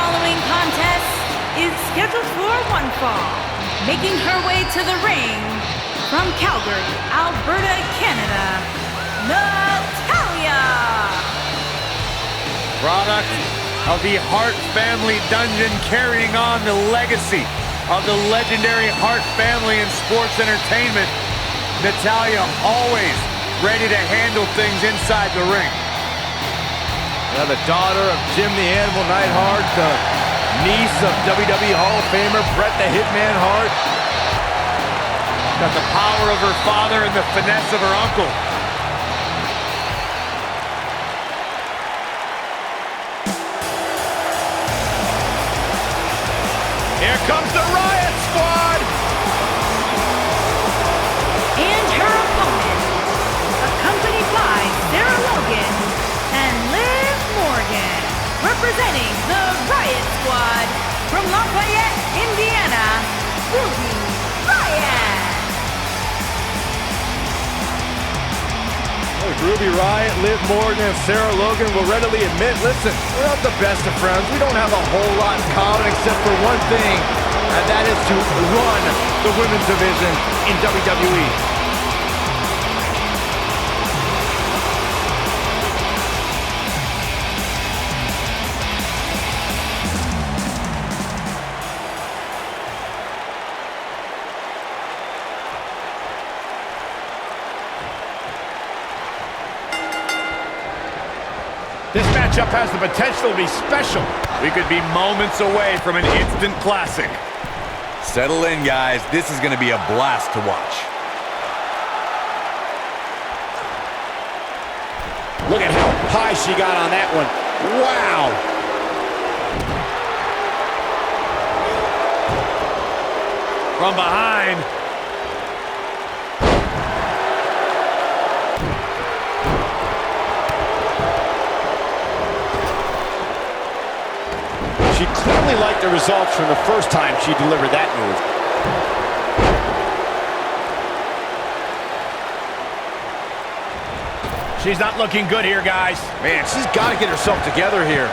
following contest is scheduled for one fall. Making her way to the ring from Calgary, Alberta, Canada, Natalya. Product of the Hart family dungeon, carrying on the legacy of the legendary Hart family in sports entertainment. Natalya always ready to handle things inside the ring. Yeah, the daughter of Jim the Animal Neidhart, the niece of WWE Hall of Famer Bret the Hitman Hart. Got the power of her father and the finesse of her uncle. Here comes the Riot Squad! And her opponent, accompanied by Sarah Logan and Liv Morgan, representing the Riot Squad from Lafayette, Indiana, Ruby Riott. Ruby Riott, Liv Morgan, and Sarah Logan will readily admit, listen, we're not the best of friends. We don't have a whole lot in common except for one thing, and that is to run the women's division in WWE. This matchup has the potential to be special. We could be moments away from an instant classic. Settle in, guys. This is going to be a blast to watch. Look at how high she got on that one. Wow! From behind. She clearly liked the results from the first time she delivered that move. She's not looking good here, guys. Man, she's got to get herself together here.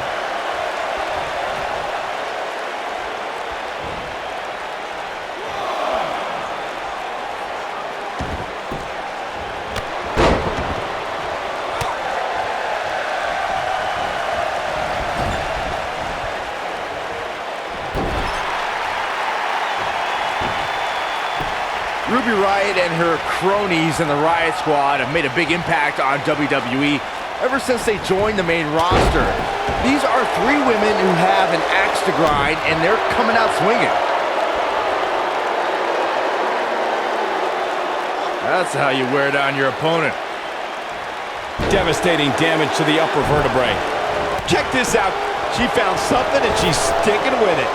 Ruby Riott and her cronies in the Riot Squad have made a big impact on WWE ever since they joined the main roster. These are three women who have an axe to grind, and they're coming out swinging. That's how you wear down your opponent. Devastating damage to the upper vertebrae. Check this out. She found something and she's sticking with it.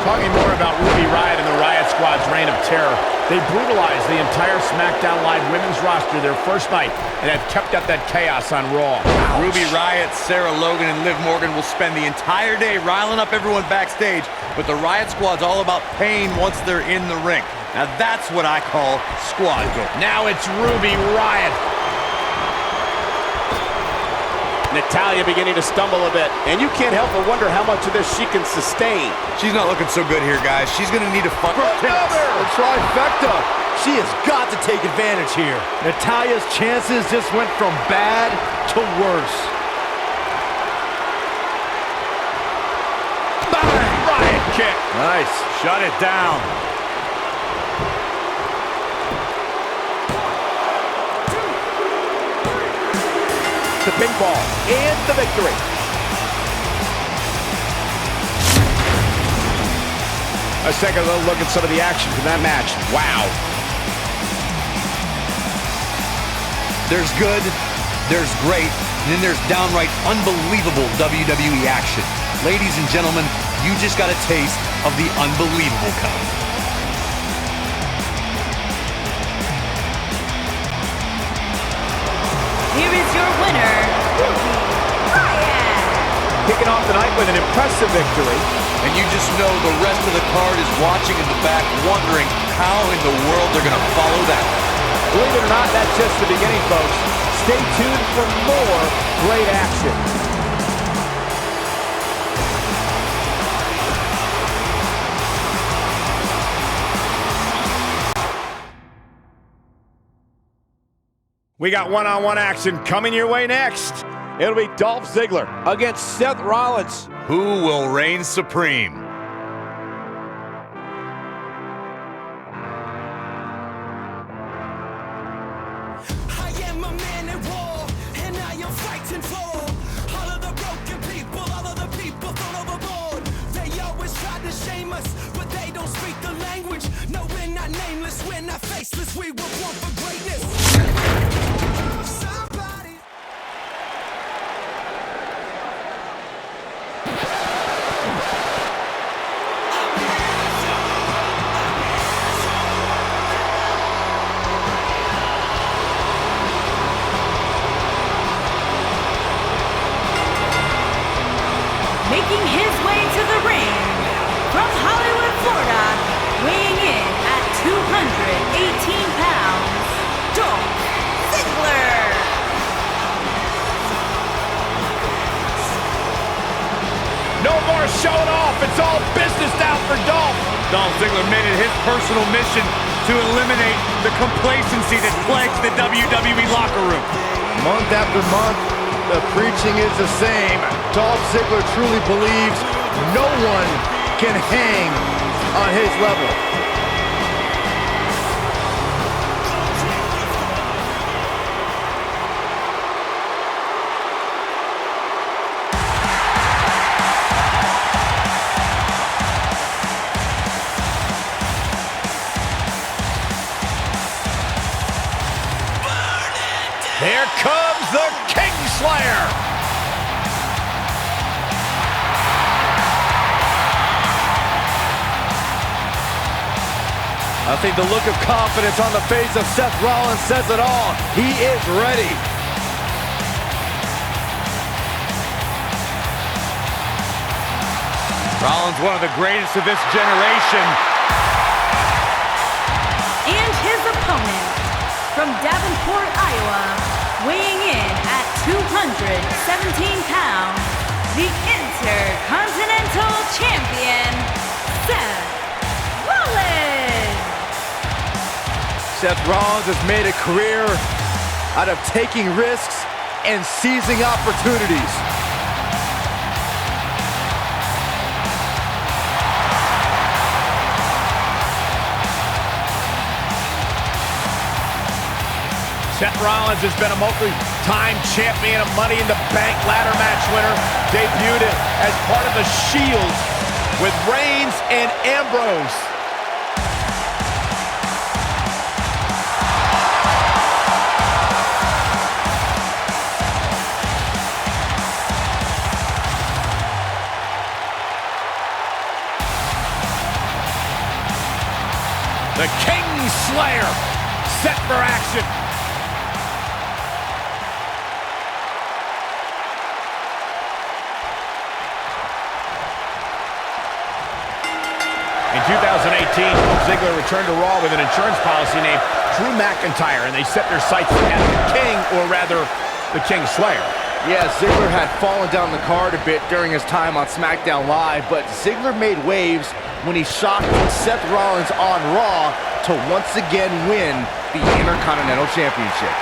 Talking more about Ruby Riott and the Riot Squad's reign of terror. They brutalized the entire SmackDown Live women's roster their first night and have kept up that chaos on Raw. Ouch. Ruby Riott, Sarah Logan, and Liv Morgan will spend the entire day riling up everyone backstage, but the Riot Squad's all about pain once they're in the ring. Now that's what I call squad go. Now it's Ruby Riott. Natalya beginning to stumble a bit, and you can't help but wonder how much of this she can sustain. She's not looking so good here, guys. She's going to need a Another trifecta. She has got to take advantage here. Natalya's chances just went from bad to worse. Bang! Riott kick. Nice. Shut it down. The pinfall and the victory. Let's take a little look at some of the action from that match. Wow. There's good, there's great, and then there's downright unbelievable WWE action. Ladies and gentlemen, you just got a taste of the unbelievable kind. Here is your winner, Ruby Riott. Kicking off the night with an impressive victory. And you just know the rest of the card is watching in the back, wondering how in the world they're going to follow that. Believe it or not, that's just the beginning, folks. Stay tuned for more great action. We got one-on-one action coming your way next. It'll be Dolph Ziggler against Seth Rollins. Who will reign supreme? I am a man at war, and I am fighting for all of the broken people, all of the people thrown overboard. They always try to shame us, but they don't speak the language. No, we're not nameless, we're not faceless, we were born for greatness. Somebody. Making his way to the ring from Hollywood, Florida, weighing in at 218 pounds, Dolph Ziggler. No more showing off. It's all business now for Dolph. Dolph Ziggler made it his personal mission to eliminate the complacency that plagues the WWE locker room. Month after month, the preaching is the same. Dolph Ziggler truly believes no one can hang on his level. Here comes the Kingslayer. I think the look of confidence on the face of Seth Rollins says it all. He is ready. Rollins, one of the greatest of this generation. And his opponent from Davenport, Iowa, weighing in at 217 pounds, the Intercontinental Champion, Seth Rollins. Seth Rollins has made a career out of taking risks and seizing opportunities. Seth Rollins has been a multi-time champion, a Money in the Bank ladder match winner, debuted as part of the Shield with Reigns and Ambrose. The Kingslayer set for action. In 2018, Ziggler returned to Raw with an insurance policy named Drew McIntyre, and they set their sights at the King, or rather, the Kingslayer. Yeah, Ziggler had fallen down the card a bit during his time on SmackDown Live, but Ziggler made waves when he shocked Seth Rollins on Raw to once again win the Intercontinental Championship.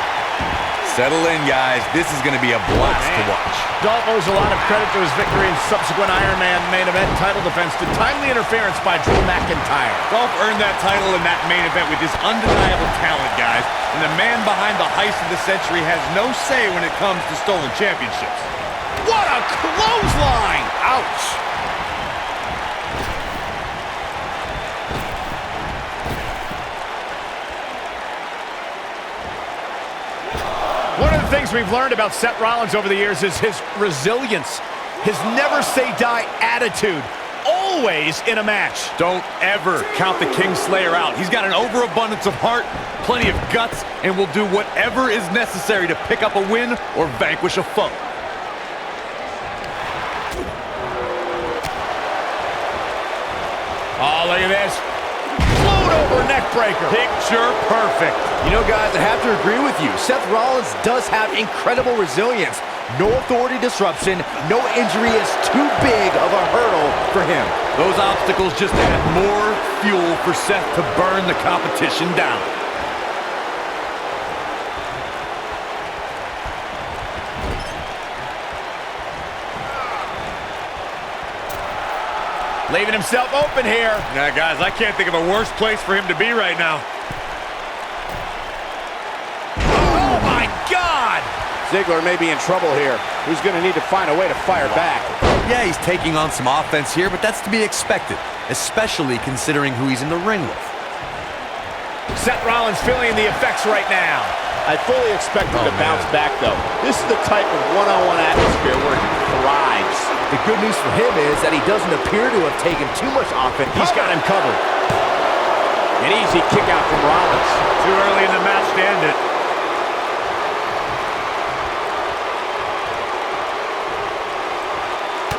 Settle in, guys. This is going to be a blast to watch. Dolph owes a lot of credit to his victory in subsequent Iron Man main event title defense to timely interference by Drew McIntyre. Dolph earned that title in that main event with his undeniable talent, guys. And the man behind the heist of the century has no say when it comes to stolen championships. What a clothesline! Ouch! One of the things we've learned about Seth Rollins over the years is his resilience, his never-say-die attitude, always in a match. Don't ever count the Kingslayer out. He's got an overabundance of heart, plenty of guts, and will do whatever is necessary to pick up a win or vanquish a foe. Oh, look at this. Float over neck breaker. Picture perfect. You know, guys, I have to agree with you. Seth Rollins does have incredible resilience. No authority disruption, no injury is too big of a hurdle for him. Those obstacles just add more fuel for Seth to burn the competition down. Leaving himself open here. Yeah, guys, I can't think of a worse place for him to be right now. Oh, my God! Ziggler may be in trouble here. He's going to need to find a way to fire back. Yeah, he's taking on some offense here, but that's to be expected, especially considering who he's in the ring with. Seth Rollins feeling the effects right now. I fully expect him to bounce back, though. This is the type of one-on-one atmosphere where he thrives. The good news for him is that he doesn't appear to have taken too much offense. He's got him covered. An easy kick out from Rollins. Too early in the match to end it.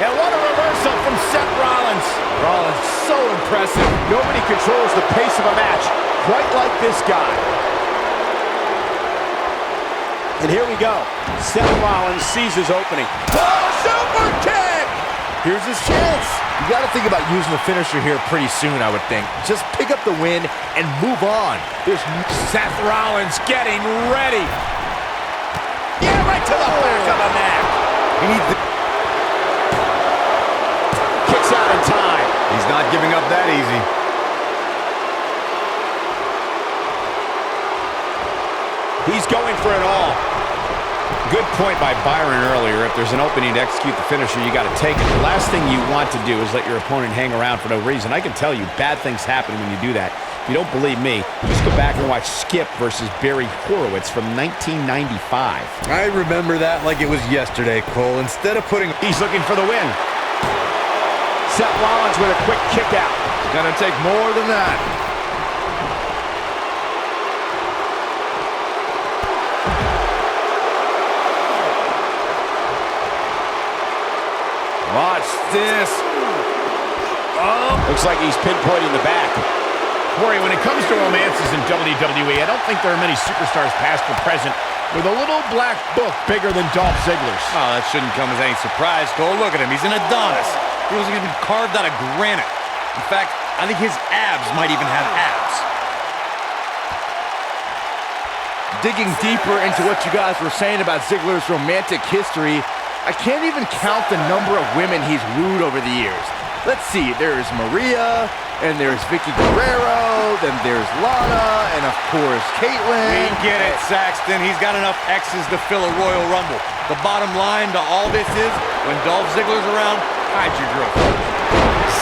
And what a reversal from Seth Rollins. Rollins, so impressive. Nobody controls the pace of a match quite like this guy. And here we go. Seth Rollins sees his opening. Oh, super kick! Here's his chance. You got to think about using the finisher here pretty soon, I would think. Just pick up the win and move on. There's Seth Rollins getting ready. Yeah, right to the back of the neck. He needs the... Kicks out in time. He's not giving up that easy. He's going for it all. Good point by Byron earlier. If there's an opening to execute the finisher, you got to take it. The last thing you want to do is let your opponent hang around for no reason. I can tell you, bad things happen when you do that. If you don't believe me, just go back and watch Skip versus Barry Horowitz from 1995. I remember that like it was yesterday, Cole. Instead of putting... He's looking for the win. Seth Rollins with a quick kick out. It's gonna take more than that. Watch this. Oh. Looks like he's pinpointing the back. Corey, when it comes to romances in WWE, I don't think there are many superstars past or present with a little black book bigger than Dolph Ziggler's. Oh, that shouldn't come as any surprise, Cole. Look at him. He's an Adonis. He wasn't even carved out of granite. In fact, I think his abs might even have abs. Digging deeper into what you guys were saying about Ziggler's romantic history, I can't even count the number of women he's wooed over the years. Let's see, there's Maria, and there's Vicky Guerrero, then there's Lana, and of course, Caitlyn. We get it, Saxton. He's got enough X's to fill a Royal Rumble. The bottom line to all this is, when Dolph Ziggler's around, hide your girlfriend.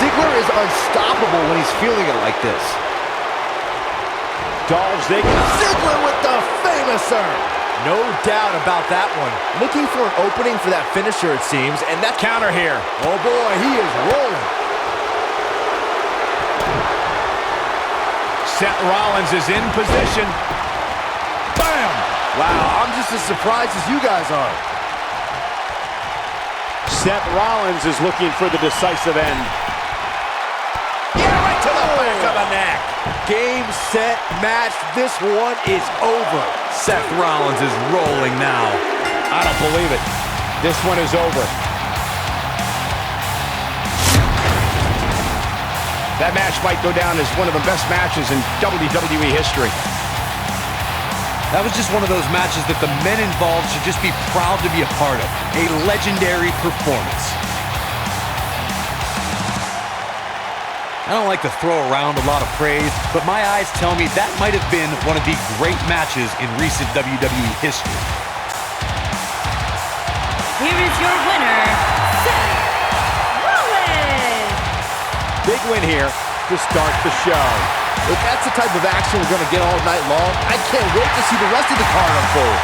Ziggler is unstoppable when he's feeling it like this. Dolph Ziggler. Ziggler with the famouser. No doubt about that one. Looking for an opening for that finisher, it seems, and that counter here. Oh boy, he is rolling. Seth Rollins is in position. Bam! Wow, I'm just as surprised as you guys are. Seth Rollins is looking for the decisive end. Yeah, right to the back of the neck. Game, set, match. This one is over. Seth Rollins is rolling now. I don't believe it. This one is over. That match might go down as one of the best matches in WWE history. That was just one of those matches that the men involved should just be proud to be a part of. A legendary performance. I don't like to throw around a lot of praise, but my eyes tell me that might have been one of the great matches in recent WWE history. Here is your winner, Seth Rollins. Big win here to start the show. If that's the type of action we're going to get all night long, I can't wait to see the rest of the card unfold.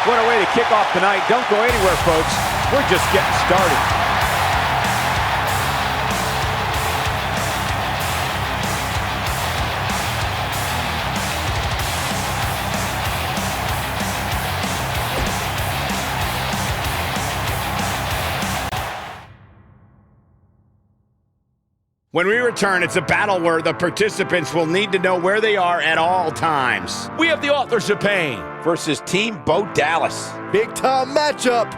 What a way to kick off tonight. Don't go anywhere, folks. We're just getting started. When we return, it's a battle where the participants will need to know where they are at all times. We have the Authors of Pain Versus Team Bo Dallas. big time matchup.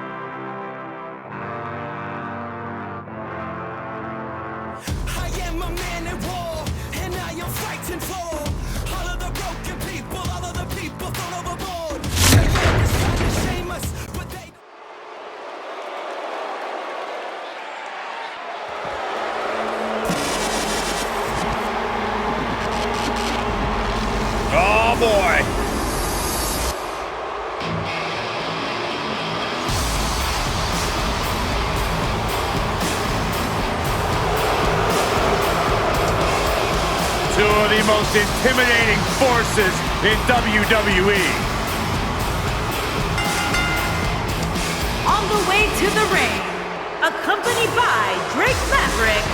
I am a man at war, and I am fighting for all of the broken people, all of the people thrown overboard. They just try to shame us, but they... Oh, boy. Two of the most intimidating forces in WWE. On the way to the ring, accompanied by Drake Maverick,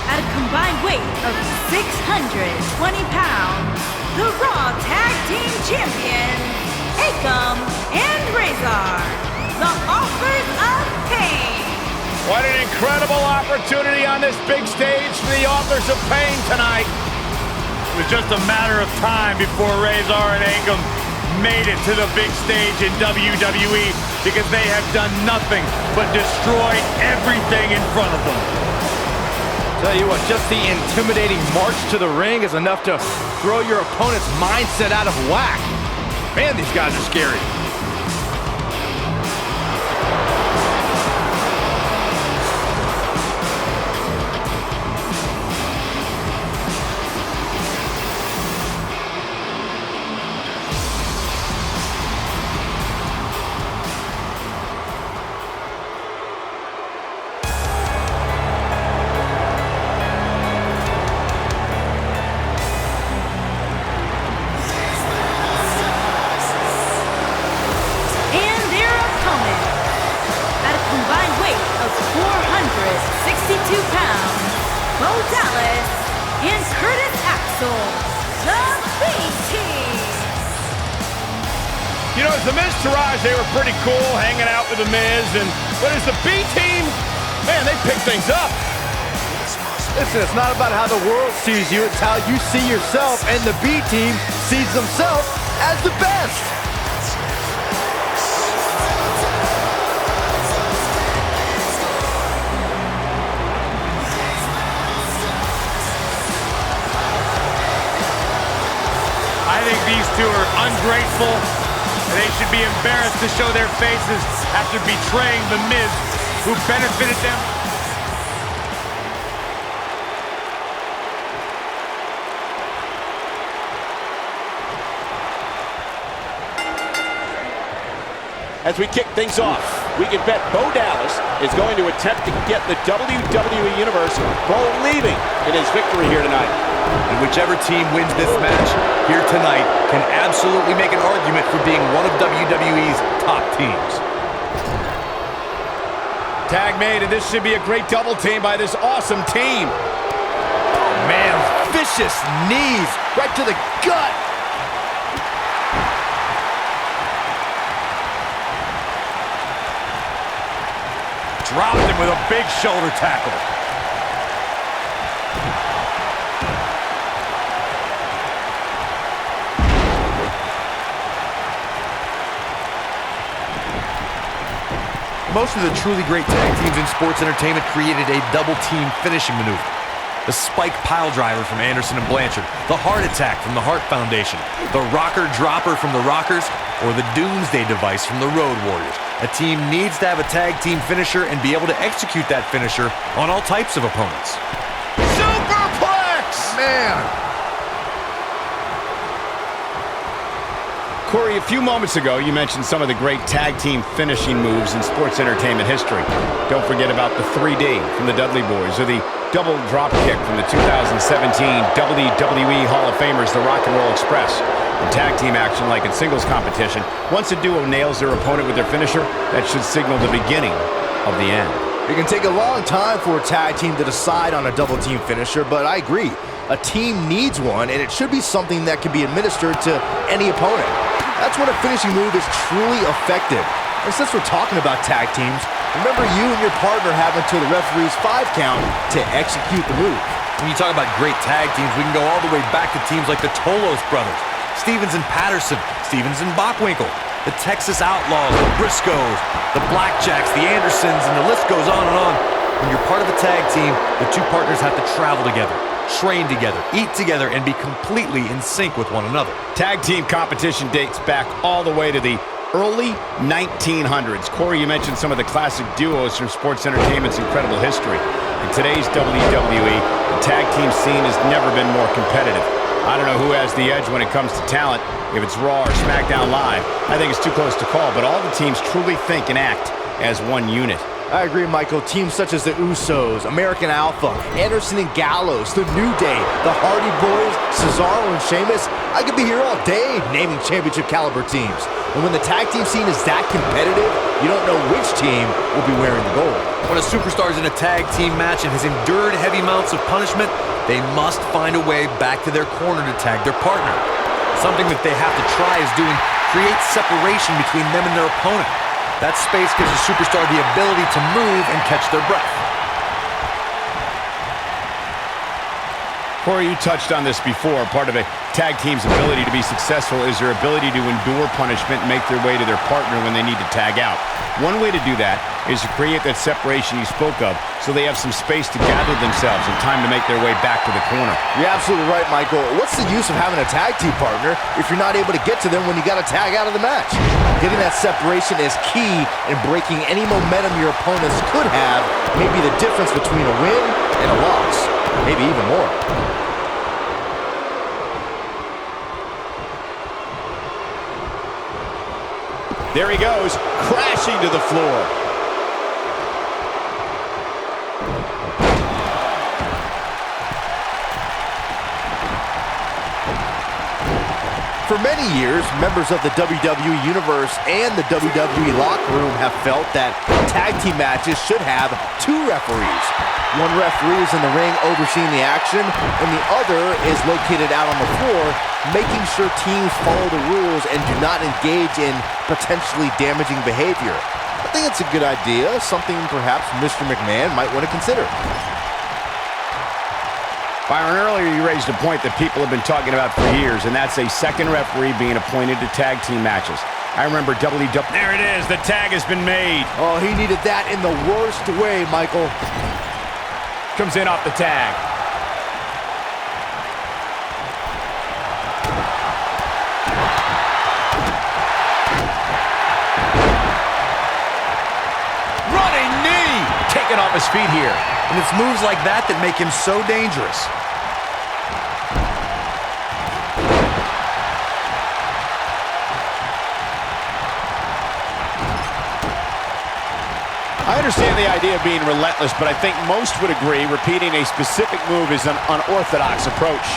at a combined weight of 620 pounds, the Raw Tag Team Champions, Akam and Razor, the Authors of Pain. What an incredible opportunity on this big stage for the Authors of Pain tonight. It was just a matter of time before Razor and Akam made it to the big stage in WWE because they have done nothing but destroy everything in front of them. Tell you what, just the intimidating march to the ring is enough to throw your opponent's mindset out of whack. Man, these guys are scary. You know, as the Miz to Rousey, they were pretty cool hanging out with the Miz, but as the B-team, man, they pick things up. Listen, it's not about how the world sees you, it's how you see yourself, and the B-team sees themselves as the best. I think these two are ungrateful, and they should be embarrassed to show their faces after betraying the Miz, who benefited them. As we kick things off, we can bet Bo Dallas is going to attempt to get the WWE Universe believing in his victory here tonight. And whichever team wins this match here tonight can absolutely make an argument for being one of WWE's top teams. Tag made, and this should be a great double team by this awesome team. Oh, man, vicious knees right to the gut. Dropped him with a big shoulder tackle. Most of the truly great tag teams in sports entertainment created a double team finishing maneuver. The spike pile driver from Anderson and Blanchard, the heart attack from the Hart Foundation, the rocker dropper from the Rockers, or the Doomsday device from the Road Warriors. A team needs to have a tag team finisher and be able to execute that finisher on all types of opponents. Superplex! Man. Corey, a few moments ago, you mentioned some of the great tag team finishing moves in sports entertainment history. Don't forget about the 3D from the Dudley Boys, or the double drop kick from the 2017 WWE Hall of Famers, the Rock and Roll Express. In tag team action, like in singles competition, once a duo nails their opponent with their finisher, that should signal the beginning of the end. It can take a long time for a tag team to decide on a double team finisher, but I agree. A team needs one, and it should be something that can be administered to any opponent. That's when a finishing move is truly effective. And since we're talking about tag teams, remember you and your partner have until the referee's 5 count to execute the move. When you talk about great tag teams, we can go all the way back to teams like the Tolos brothers, Stevens and Patterson, Stevens and Bockwinkel, the Texas Outlaws, the Briscoes, the Blackjacks, the Andersons, and the list goes on and on. When you're part of a tag team, the two partners have to travel together, train together, eat together, and be completely in sync with one another. Tag team competition dates back all the way to the early 1900s. Corey, you mentioned some of the classic duos from sports entertainment's incredible history. In today's WWE, the tag team scene has never been more competitive. I don't know who has the edge when it comes to talent, if it's Raw or SmackDown Live. I think it's too close to call, but all the teams truly think and act as one unit. I agree, Michael. Teams such as the Usos, American Alpha, Anderson and Gallows, The New Day, the Hardy Boys, Cesaro and Sheamus. I could be here all day naming championship caliber teams. And when the tag team scene is that competitive, you don't know which team will be wearing the gold. When a superstar is in a tag team match and has endured heavy amounts of punishment, they must find a way back to their corner to tag their partner. Something that they have to try is doing create separation between them and their opponent. That space gives a superstar the ability to move and catch their breath. Corey, you touched on this before. Part of a tag team's ability to be successful is their ability to endure punishment and make their way to their partner when they need to tag out. One way to do that is to create that separation you spoke of so they have some space to gather themselves and time to make their way back to the corner. You're absolutely right, Michael. What's the use of having a tag team partner if you're not able to get to them when you got to tag out of the match? Getting that separation is key in breaking any momentum your opponents could have, maybe the difference between a win and a loss, maybe even more. There he goes, crashing to the floor. For many years, members of the WWE Universe and the WWE locker room have felt that tag team matches should have two referees. One referee is in the ring overseeing the action, and the other is located out on the floor, making sure teams follow the rules and do not engage in potentially damaging behavior. I think it's a good idea, something perhaps Mr. McMahon might want to consider. Byron, earlier you raised a point that people have been talking about for years, and that's a second referee being appointed to tag team matches. I remember WWE... There it is, the tag has been made. Oh, he needed that in the worst way, Michael. Comes in off the tag. Running knee! Taken off his feet here. And it's moves like that that make him so dangerous. I understand the idea of being relentless, but I think most would agree repeating a specific move is an unorthodox approach.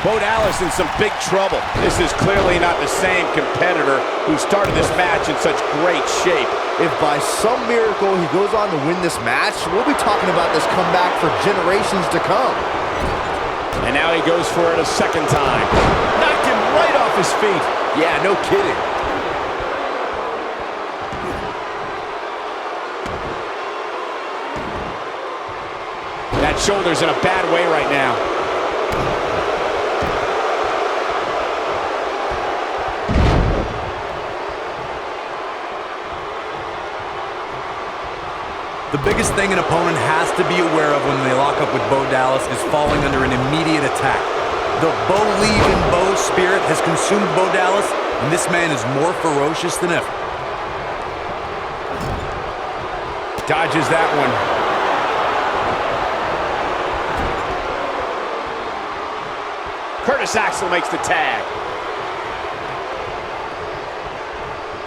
Bo Dallas in some big trouble. This is clearly not the same competitor who started this match in such great shape. If by some miracle he goes on to win this match, we'll be talking about this comeback for generations to come. And now he goes for it a second time. Knocked him right off his feet. Yeah, no kidding. That shoulder's in a bad way right now. The biggest thing an opponent has to be aware of when they lock up with Bo Dallas is falling under an immediate attack. The Bo Leave and Bo spirit has consumed Bo Dallas, and this man is more ferocious than ever. Dodges that one. Curtis Axel makes the tag.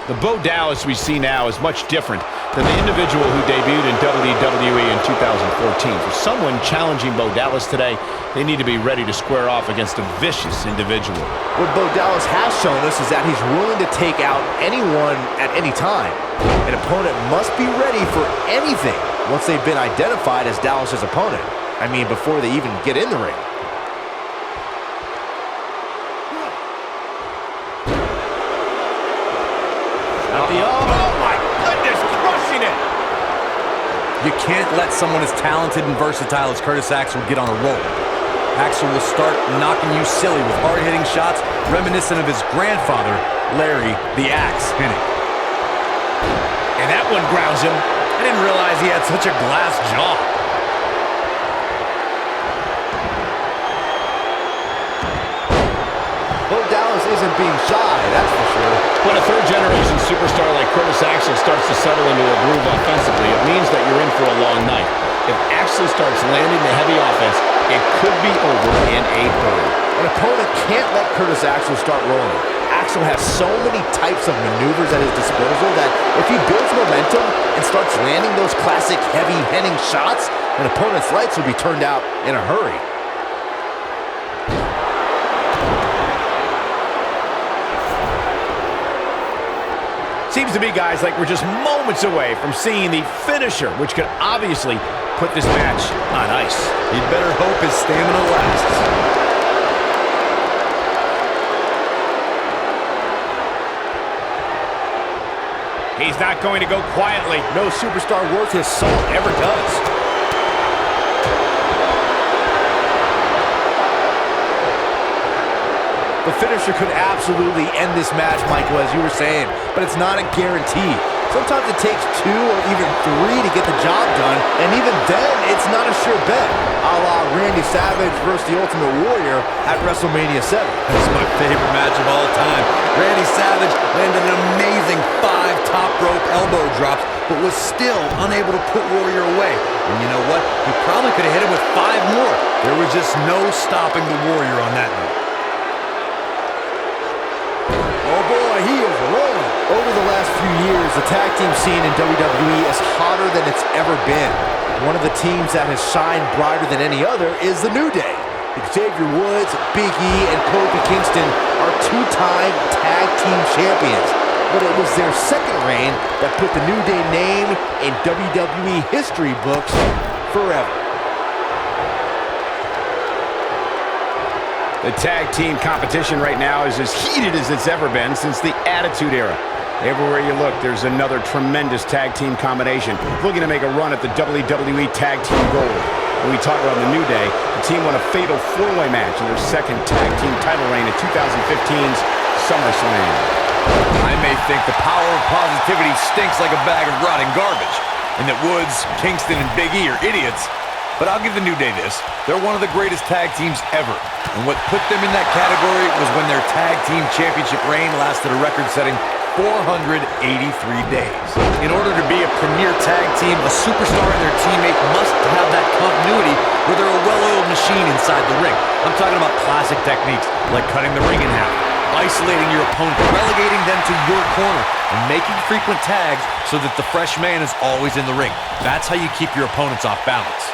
The Bo Dallas we see now is much different than the individual who debuted in WWE in 2014. For someone challenging Bo Dallas today, they need to be ready to square off against a vicious individual. What Bo Dallas has shown us is that he's willing to take out anyone at any time. An opponent must be ready for anything once they've been identified as Dallas's opponent. I mean, before they even get in the ring. Oh my goodness, crushing it! You can't let someone as talented and versatile as Curtis Axel get on a roll. Axel will start knocking you silly with hard-hitting shots reminiscent of his grandfather, Larry the Axe Hennig. And that one grounds him. I didn't realize he had such a glass jaw. Bo Dallas isn't being shy, that's for sure. When a third-generation superstar like Curtis Axel starts to settle into a groove offensively, it means that you're in for a long night. If Axel starts landing the heavy offense, it could be over in a hurry. An opponent can't let Curtis Axel start rolling. Axel has so many types of maneuvers at his disposal that if he builds momentum and starts landing those classic heavy-hitting shots, an opponent's lights will be turned out in a hurry. Seems to me, guys, like we're just moments away from seeing the finisher, which could obviously put this match on ice. You'd better hope his stamina lasts. He's not going to go quietly. No superstar worth his salt ever does. The finisher could absolutely end this match, Michael, as you were saying, but it's not a guarantee. Sometimes it takes 2 or even 3 to get the job done, and even then, it's not a sure bet, a la Randy Savage versus the Ultimate Warrior at WrestleMania 7. That's my favorite match of all time. Randy Savage landed an amazing 5 top rope elbow drops, but was still unable to put Warrior away. And you know what? He probably could have hit him with 5 more. There was just no stopping the Warrior on that night. Oh boy, he is rolling. Over the last few years, the tag team scene in WWE is hotter than it's ever been. One of the teams that has shined brighter than any other is the New Day. Xavier Woods, Big E, and Kofi Kingston are 2-time tag team champions. But it was their second reign that put the New Day name in WWE history books forever. The tag team competition right now is as heated as it's ever been since the Attitude Era. Everywhere you look, there's another tremendous tag team combination looking to make a run at the WWE Tag Team Gold. When we talk about the New Day, the team won a fatal 4-way match in their second tag team title reign at 2015's SummerSlam. I may think the power of positivity stinks like a bag of rotting garbage, and that Woods, Kingston, and Big E are idiots. But I'll give the New Day this. They're one of the greatest tag teams ever. And what put them in that category was when their tag team championship reign lasted a record-setting 483 days. In order to be a premier tag team, a superstar and their teammate must have that continuity where they're a well-oiled machine inside the ring. I'm talking about classic techniques like cutting the ring in half, isolating your opponent, relegating them to your corner, and making frequent tags so that the fresh man is always in the ring. That's how you keep your opponents off balance.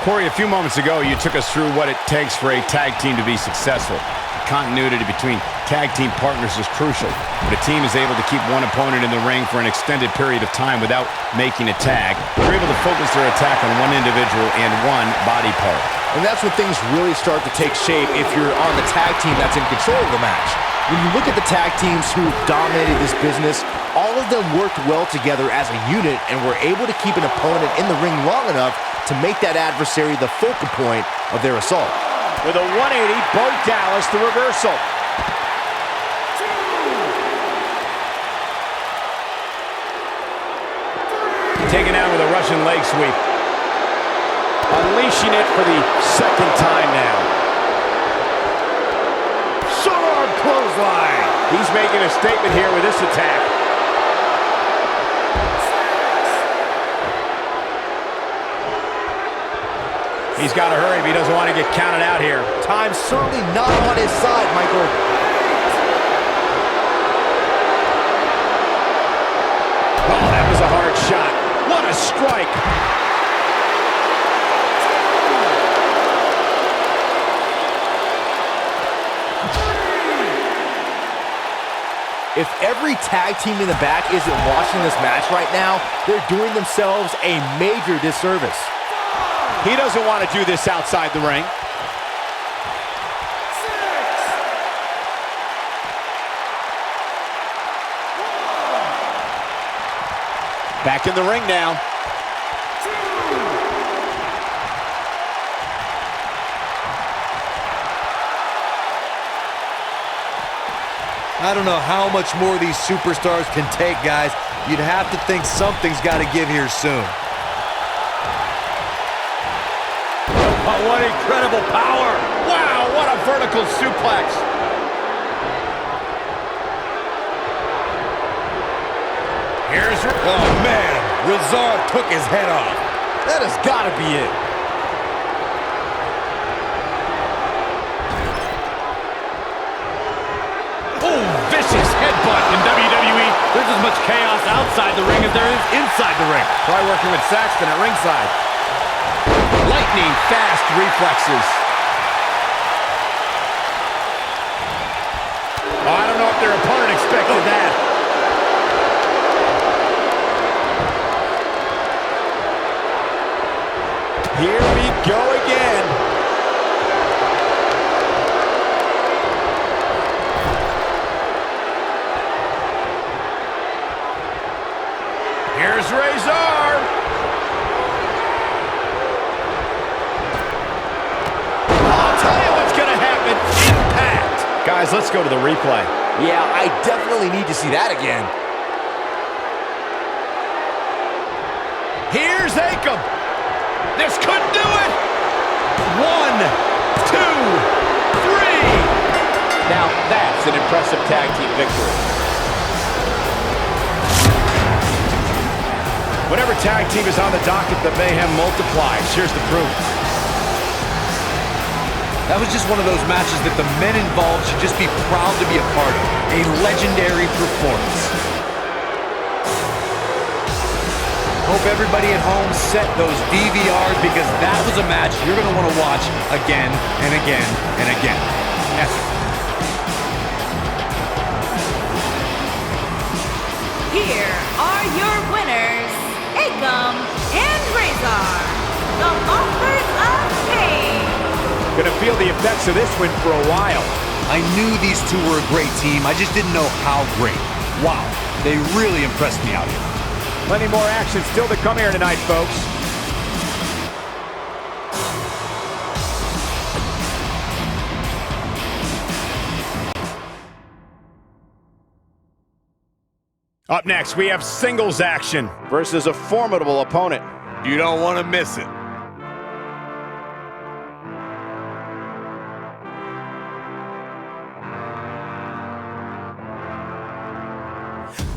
Corey, a few moments ago, you took us through what it takes for a tag team to be successful. The continuity between tag team partners is crucial. When a team is able to keep one opponent in the ring for an extended period of time without making a tag, they're able to focus their attack on one individual and one body part. And that's when things really start to take shape if you're on the tag team that's in control of the match. When you look at the tag teams who dominated this business, all of them worked well together as a unit and were able to keep an opponent in the ring long enough to make that adversary the focal point of their assault. With a 180, Bo Dallas the reversal. Taken out with a Russian leg sweep. Unleashing it for the second time now. Short clothesline. He's making a statement here with this attack. He's got to hurry if he doesn't want to get counted out here. Time's certainly not on his side, Michael. Oh, that was a hard shot. What a strike. If every tag team in the back isn't watching this match right now, they're doing themselves a major disservice. He doesn't want to do this outside the ring. Back in the ring now. I don't know how much more these superstars can take, guys. You'd have to think something's got to give here soon. Oh, what incredible power! Wow, what a vertical suplex. Here's... Oh, man. Razar took his head off. That has got to be it. chaos outside the ring as there is inside the ring. Probably working with Saxton at ringside. Lightning fast reflexes. Oh, I don't know if their opponent expected that. Here we go again. Here's Razor. I'll tell you what's going to happen. Impact. Guys, let's go to the replay. Yeah, I definitely need to see that again. Here's Akam. This could do it. 1, 2, 3. Now that's an impressive tag team victory. Whatever tag team is on the docket, the mayhem multiplies. Here's the proof. That was just one of those matches that the men involved should just be proud to be a part of. A legendary performance. Hope everybody at home set those DVRs because that was a match you're going to want to watch again and again and again. Epic. Here are your winners, Akam and Razor, the Authors of Pain. Gonna feel the effects of this win for a while. I knew these two were a great team. I just didn't know how great. Wow, they really impressed me out here. Plenty more action still to come here tonight, folks. Up next, we have singles action Versus a formidable opponent. You don't want to miss it.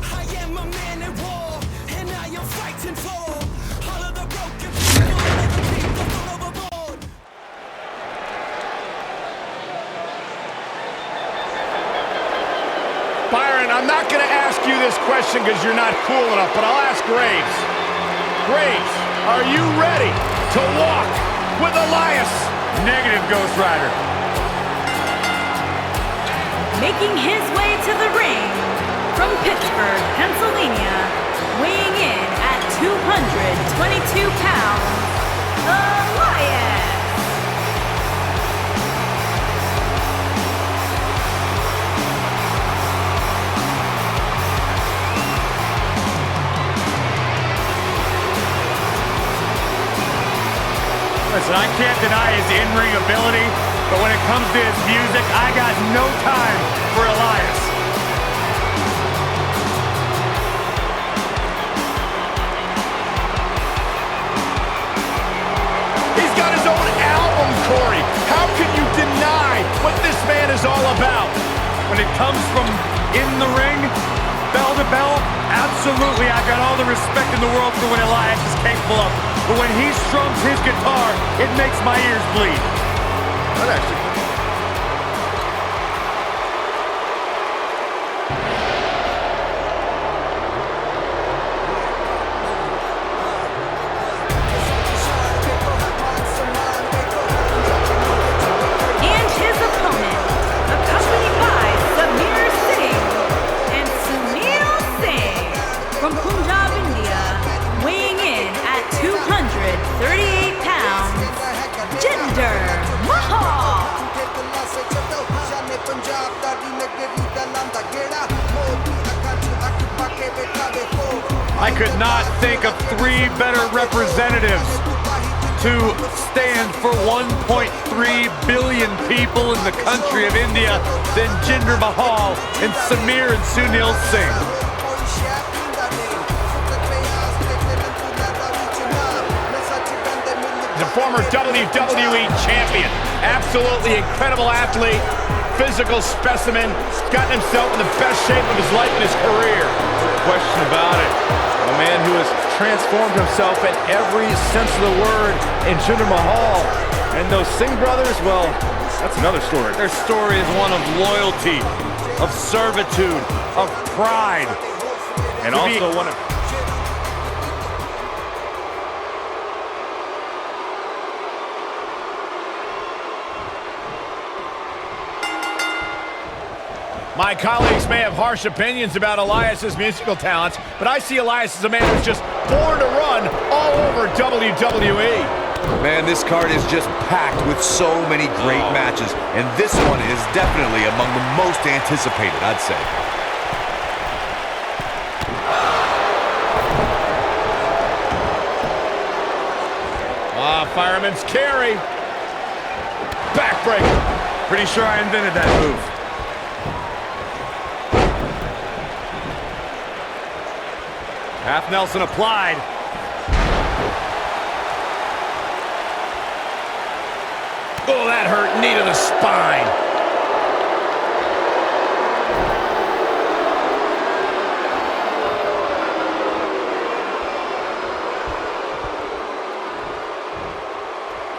I am a man at war, and I am fighting for all of the broken people, let the people thrown overboard. Byron, I'm not going to ask you this question because you're not cool enough, but I'll ask Graves. Graves, are you ready to walk with Elias? Negative, Ghost Rider. Making his way to the ring from Pittsburgh, Pennsylvania, weighing in at 222 pounds, Elias. Listen, I can't deny his in-ring ability, but when it comes to his music, I got no time for Elias. He's got his own album, Corey. How can you deny what this man is all about? When it comes from in the ring, bell to bell, absolutely, I've got all the respect in the world for what Elias is capable of. But when he strums his guitar, it makes my ears bleed. That actually... And his opponent, accompanied by Samir Singh and Sunil Singh from Punjab, India, weighing in at 238 pounds, Jinder Mahal. I could not think of three better representatives to stand for 1.3 billion people in the country of India than Jinder Mahal and Samir and Sunil Singh. The former WWE champion. Absolutely incredible athlete. Physical specimen. He's gotten himself in the best shape of his life in his career. No question about it. A man who has transformed himself in every sense of the word in Jinder Mahal. And those Singh brothers, well, that's another story. Their story is one of loyalty, of servitude, of pride. And also one of... My colleagues may have harsh opinions about Elias's musical talents, but I see Elias as a man who's just born to run all over WWE. Man, this card is just packed with so many great matches, and this one is definitely among the most anticipated, I'd say. Fireman's carry. Backbreaker. Pretty sure I invented that move. Half Nelson applied. Oh, that hurt. Knee to the spine.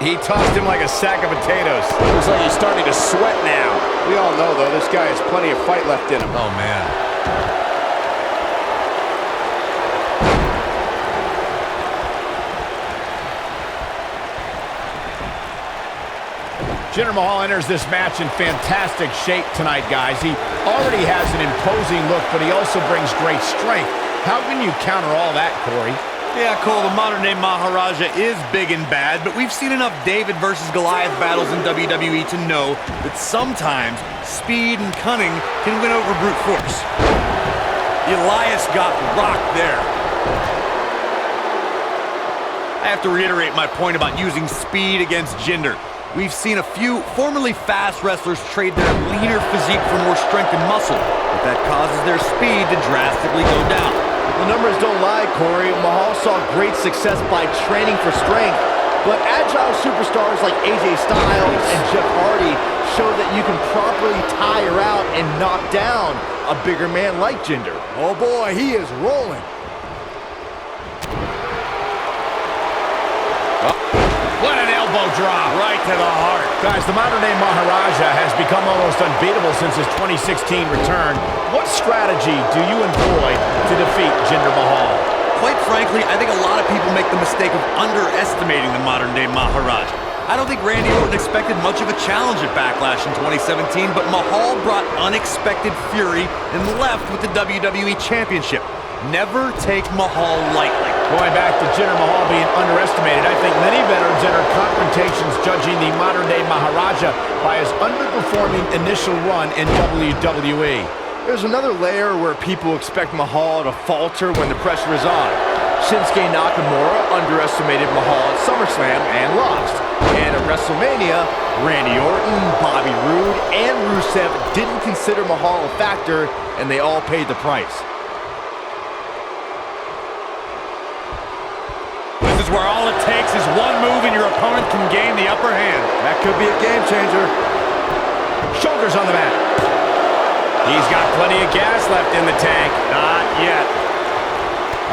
He tossed him like a sack of potatoes. Looks like he's starting to sweat now. We all know, though, this guy has plenty of fight left in him. Oh, man. Jinder Mahal enters this match in fantastic shape tonight, guys. He already has an imposing look, but he also brings great strength. How can you counter all that, Corey? Yeah, Cole, the modern-day Maharaja is big and bad, but we've seen enough David versus Goliath battles in WWE to know that sometimes speed and cunning can win over brute force. Elias got rocked there. I have to reiterate my point about using speed against Jinder. We've seen a few formerly fast wrestlers trade their leaner physique for more strength and muscle, but that causes their speed to drastically go down. The numbers don't lie, Corey. Mahal saw great success by training for strength, but agile superstars like AJ Styles and Jeff Hardy show that you can properly tire out and knock down a bigger man like Jinder. Oh boy, he is rolling. What an elbow drop right to the heart. Guys, the modern-day Maharaja has become almost unbeatable since his 2016 return. What strategy do you employ to defeat Jinder Mahal? Quite frankly, I think a lot of people make the mistake of underestimating the modern-day Maharaja. I don't think Randy Orton expected much of a challenge at Backlash in 2017, but Mahal brought unexpected fury and left with the WWE Championship. Never take Mahal lightly. Going back to Jinder Mahal being underestimated, I think many veterans entered confrontations judging the modern-day Maharaja by his underperforming initial run in WWE. There's another layer where people expect Mahal to falter when the pressure is on. Shinsuke Nakamura underestimated Mahal at SummerSlam and lost. And at WrestleMania, Randy Orton, Bobby Roode, and Rusev didn't consider Mahal a factor, and they all paid the price. This is where all it takes is one move and your opponent can gain the upper hand. That could be a game changer. Shoulders on the mat. He's got plenty of gas left in the tank. Not yet.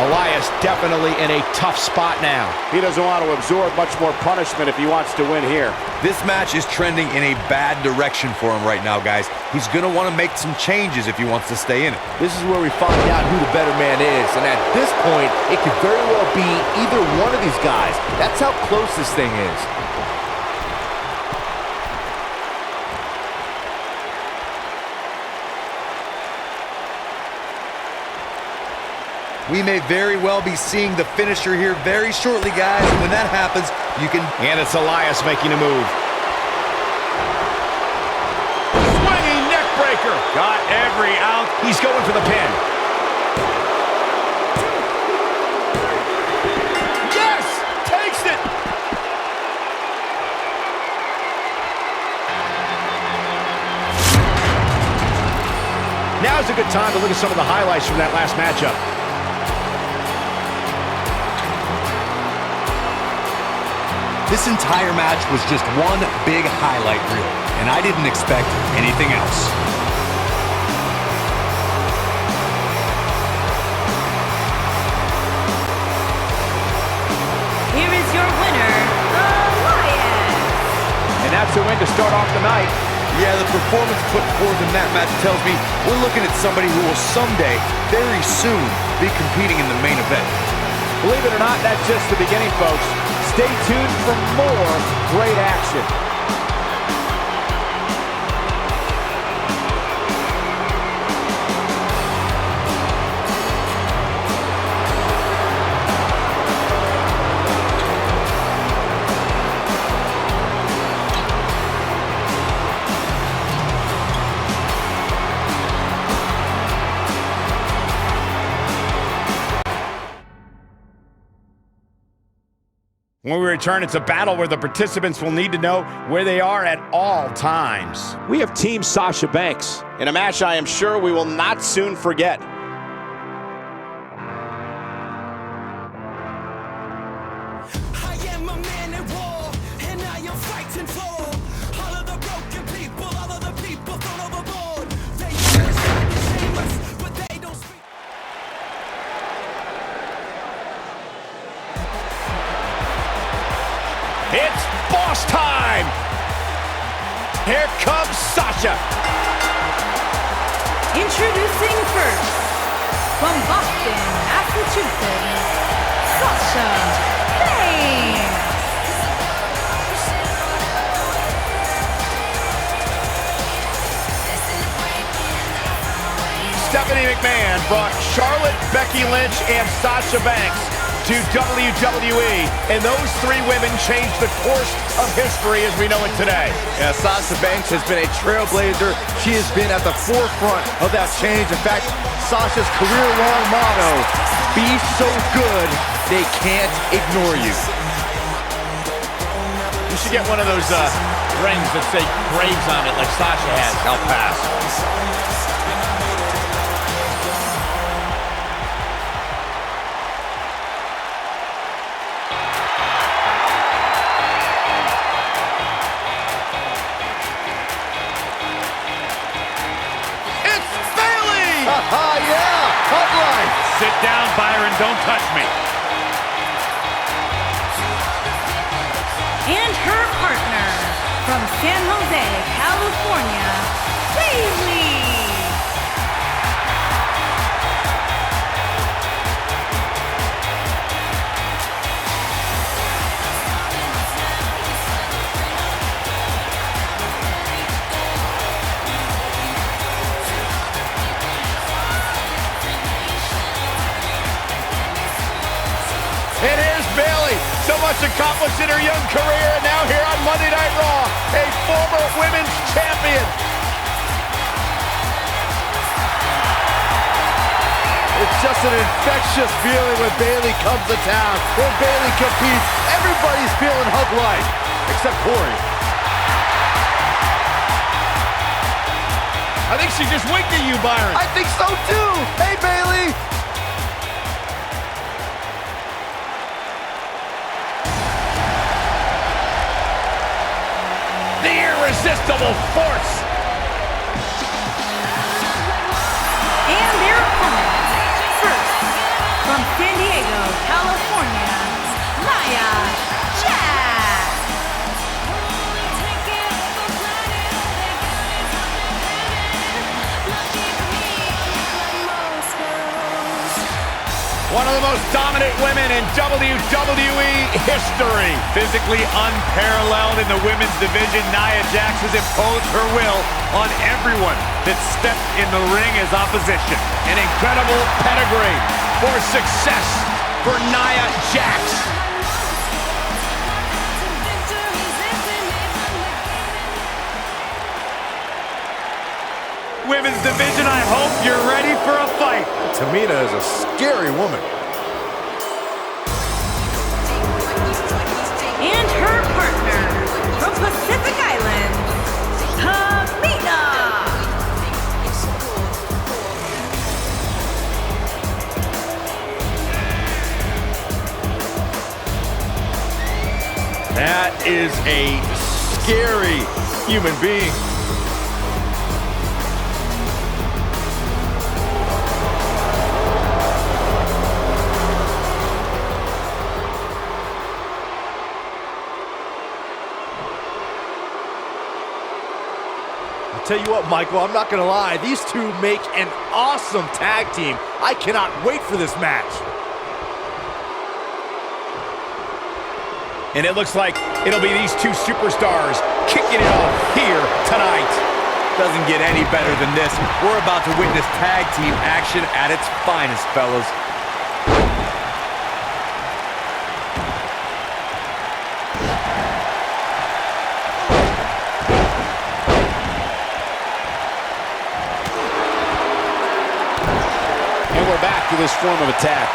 Elias definitely in a tough spot now. He doesn't want to absorb much more punishment if he wants to win here. This match is trending in a bad direction for him right now, guys. He's going to want to make some changes if he wants to stay in it. This is where we find out who the better man is, and at this point, it could very well be either one of these guys. That's how close this thing is. We may very well be seeing the finisher here very shortly, guys. And when that happens, you can... And it's Elias making a move. Swinging neck breaker. Got every ounce. He's going for the pin. Yes! Takes it! Now's a good time to look at some of the highlights from that last matchup. This entire match was just one big highlight reel, and I didn't expect anything else. Here is your winner, Elias. And that's a win to start off the night. Yeah, the performance put forth in that match tells me we're looking at somebody who will someday, very soon, be competing in the main event. Believe it or not, that's just the beginning, folks. Stay tuned for more great action. When we return, it's a battle where the participants will need to know where they are at all times. We have Team Sasha Banks in a match I am sure we will not soon forget. I am a man at war, and I am fighting for all of the broken people, all of the people thrown overboard. They always try to shame us, but they don't speak. It's boss time! Here comes Sasha! Introducing first, from Boston, Massachusetts, Sasha Banks. Stephanie McMahon brought Charlotte, Becky Lynch, and Sasha Banks to WWE, and those three women changed the course of history as we know it today. Yeah, Sasha Banks has been a trailblazer. She has been at the forefront of that change. In fact, Sasha's career-long motto, be so good, they can't ignore you. You should get one of those rings that say Braves on it like Sasha has. I'll pass. Yeah, hotline. Sit down, Byron. Don't touch me. And her partner, from San Jose, California, Bayley. And here's Bayley, so much accomplished in her young career, and now here on Monday Night Raw, a former women's champion. It's just an infectious feeling when Bayley comes to town. When Bayley competes, everybody's feeling hug-like, except Corey. I think she just winked at you, Byron. I think so too. Hey, Bayley. The irresistible force. And their opponents, first, from San Diego, California, Nia Jax. One of the most dominant women in WWE history. Physically unparalleled in the women's division, Nia Jax has imposed her will on everyone that stepped in the ring as opposition. An incredible pedigree for success for Nia Jax. Women's division, I hope you're ready for a fight. Tamina is a scary woman. And her partner, from Pacific Islands, Tamina. That is a scary human being. Tell you what, Michael, I'm not gonna lie. These two make an awesome tag team. I cannot wait for this match. And it looks like it'll be these two superstars kicking it off here tonight. Doesn't get any better than this. We're about to witness tag team action at its finest, fellas. And we're back to this form of attack.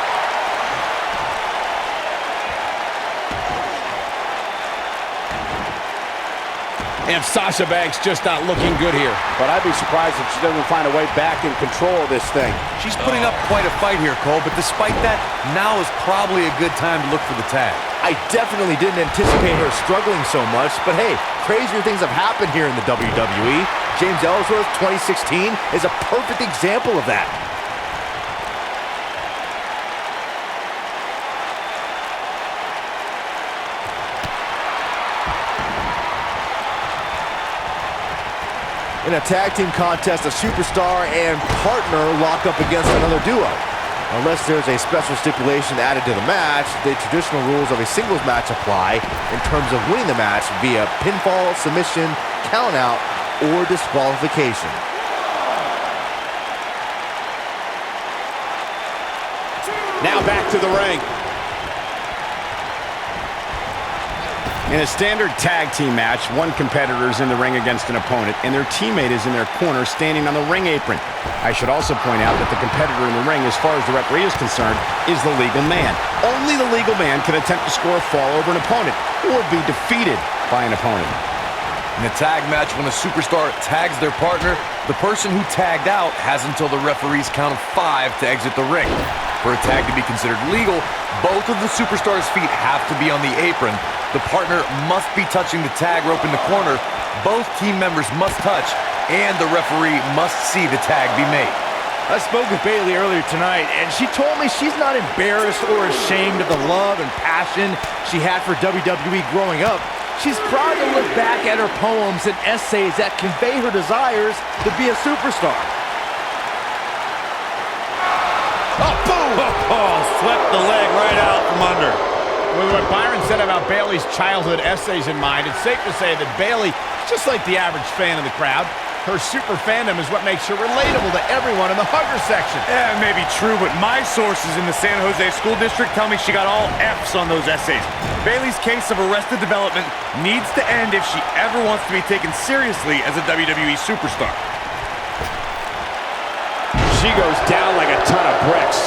And Sasha Banks just not looking good here. But I'd be surprised if she doesn't find a way back in control of this thing. She's putting up quite a fight here, Cole, but despite that, now is probably a good time to look for the tag. I definitely didn't anticipate her struggling so much, but hey, crazier things have happened here in the WWE. James Ellsworth 2016 is a perfect example of that. In a tag team contest, a superstar and partner lock up against another duo. Unless there's a special stipulation added to the match, the traditional rules of a singles match apply in terms of winning the match via pinfall, submission, countout, or disqualification. Now back to the ring. In a standard tag team match, one competitor is in the ring against an opponent, and their teammate is in their corner standing on the ring apron. I should also point out that the competitor in the ring, as far as the referee is concerned, is the legal man. Only the legal man can attempt to score a fall over an opponent or be defeated by an opponent. In a tag match, when a superstar tags their partner, the person who tagged out has until the referee's count of 5 to exit the ring. For a tag to be considered legal, both of the superstars' feet have to be on the apron. The partner must be touching the tag rope in the corner. Both team members must touch, and the referee must see the tag be made. I spoke with Bayley earlier tonight, and she told me she's not embarrassed or ashamed of the love and passion she had for WWE growing up. She's proud to look back at her poems and essays that convey her desires to be a superstar. Oh, boom! Oh, swept the leg right out from under. With what Byron said about Bayley's childhood essays in mind, it's safe to say that Bayley, just like the average fan of the crowd, her super fandom is what makes her relatable to everyone in the hugger section. Yeah, it may be true, but my sources in the San Jose School District tell me she got all F's on those essays. Bayley's case of arrested development needs to end if she ever wants to be taken seriously as a WWE superstar. She goes down like a ton of bricks.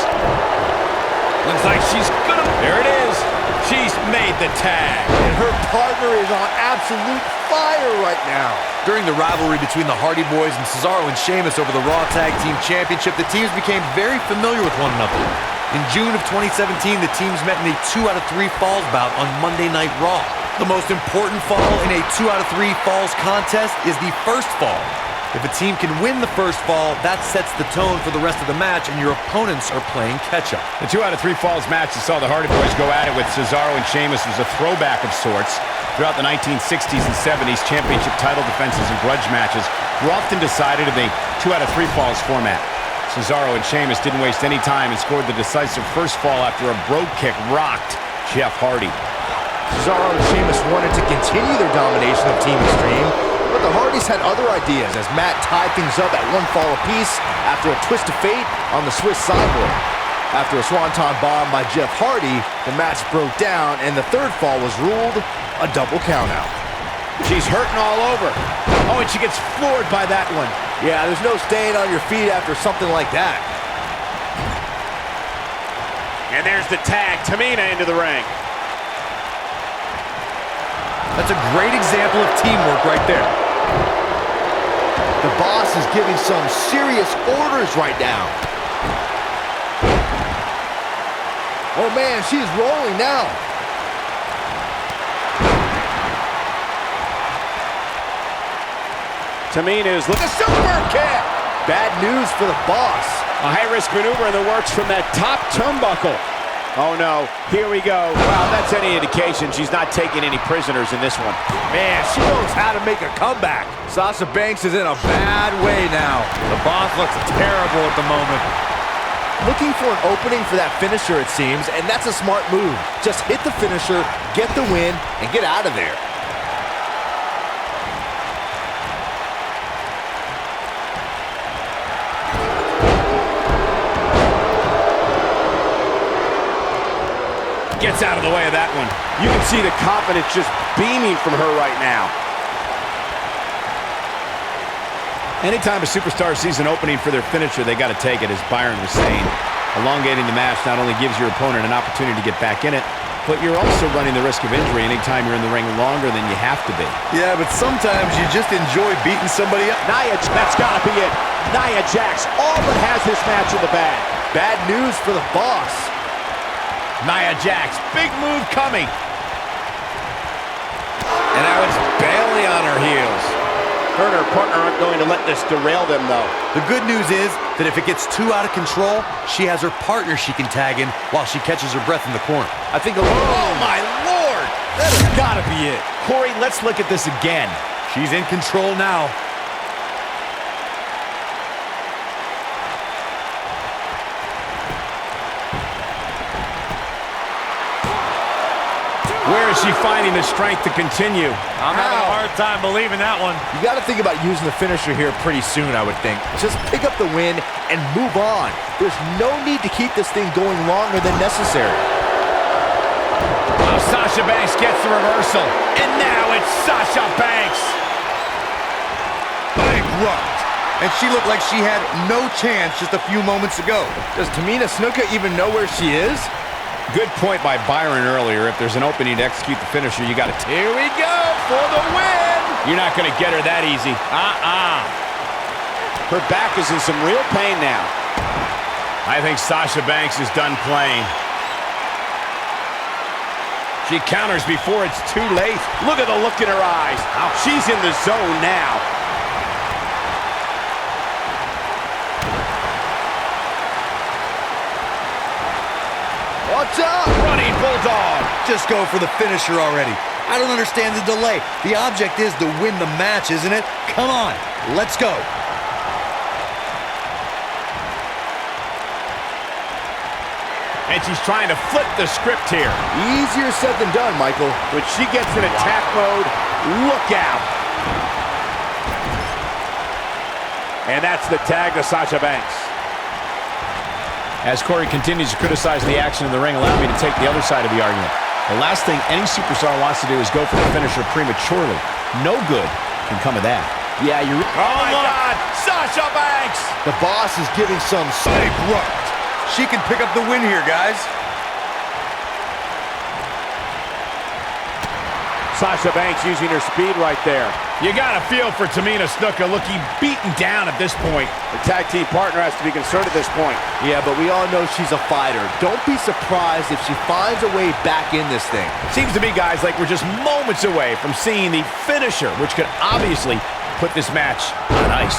Looks like she's gonna... There it is. She's made the tag. And her partner is on absolute fire right now. During the rivalry between the Hardy Boys and Cesaro and Sheamus over the Raw Tag Team Championship, the teams became very familiar with one another. In June of 2017, the teams met in a 2 out of 3 falls bout on Monday Night Raw. The most important fall in a 2 out of 3 falls contest is the first fall. If a team can win the first fall, that sets the tone for the rest of the match, and your opponents are playing catch-up. The 2 out of 3 falls match that saw the Hardy Boys go at it with Cesaro and Sheamus was a throwback of sorts. Throughout the 1960s and 70s, championship title defenses and grudge matches were often decided in the 2 out of 3 falls format. Cesaro and Sheamus didn't waste any time and scored the decisive first fall after a brogue kick rocked Jeff Hardy. Cesaro and Sheamus wanted to continue their domination of Team Extreme, but the Hardys had other ideas as Matt tied things up at 1 fall apiece after a twist of fate on the Swiss sideboard. After a swanton bomb by Jeff Hardy, the match broke down and the third fall was ruled a double countout. She's hurting all over. Oh, and she gets floored by that one. Yeah, there's no staying on your feet after something like that. And there's the tag. Tamina into the ring. That's a great example of teamwork right there. The boss is giving some serious orders right now. Oh man, she's rolling now. Tamina is looking. Super kick! Bad news for the boss. A high-risk maneuver in the works from that top turnbuckle. Oh no, here we go. Wow, that's any indication she's not taking any prisoners in this one. Man, she knows how to make a comeback. Sasha Banks is in a bad way now. The boss looks terrible at the moment. Looking for an opening for that finisher, it seems, and that's a smart move. Just hit the finisher, get the win, and get out of there. Gets out of the way of that one. You can see the confidence just beaming from her right now. Anytime a superstar sees an opening for their finisher, they got to take it, as Byron was saying. Elongating the match not only gives your opponent an opportunity to get back in it, but you're also running the risk of injury anytime you're in the ring longer than you have to be. Yeah, but sometimes you just enjoy beating somebody up. That's got to be it. Nia Jax all but has this match in the bag. Bad news for the boss. Nia Jax, big move coming. And now it's Bayley on her heels. Her and her partner aren't going to let this derail them, though. The good news is that if it gets too out of control, she has her partner she can tag in while she catches her breath in the corner. I think Oh, my Lord! That has got to be it. Corey, let's look at this again. She's in control now. Where is she finding the strength to continue? I'm having a hard time believing that one. you got to think about using the finisher here pretty soon, I would think. Just pick up the win and move on. There's no need to keep this thing going longer than necessary. Oh, Sasha Banks gets the reversal. And now it's Sasha Banks. Bankrupt. And she looked like she had no chance just a few moments ago. Does Tamina Snuka even know where she is? Good point by Byron earlier. If there's an opening to execute the finisher, you got to... Here we go for the win! You're not going to get her that easy. Her back is in some real pain now. I think Sasha Banks is done playing. She counters before it's too late. Look at the look in her eyes. She's in the zone now. What's up? Running Bulldog. Just go for the finisher already. I don't understand the delay. The object is to win the match, isn't it? Come on, let's go. And she's trying to flip the script here. Easier said than done, Michael. When she gets in attack mode, look out. And that's the tag to Sasha Banks. As Corey continues to criticize the action in the ring, allow me to take the other side of the argument. The last thing any superstar wants to do is go for the finisher prematurely. No good can come of that. Yeah, you're... Oh my God! Sasha Banks! The boss is giving some... Bankrupt. She can pick up the win here, guys. Sasha Banks using her speed right there. You got a feel for Tamina Snuka looking beaten down at this point. The tag team partner has to be concerned at this point. Yeah, but we all know she's a fighter. Don't be surprised if she finds a way back in this thing. Seems to me, guys, like we're just moments away from seeing the finisher, which could obviously put this match on ice.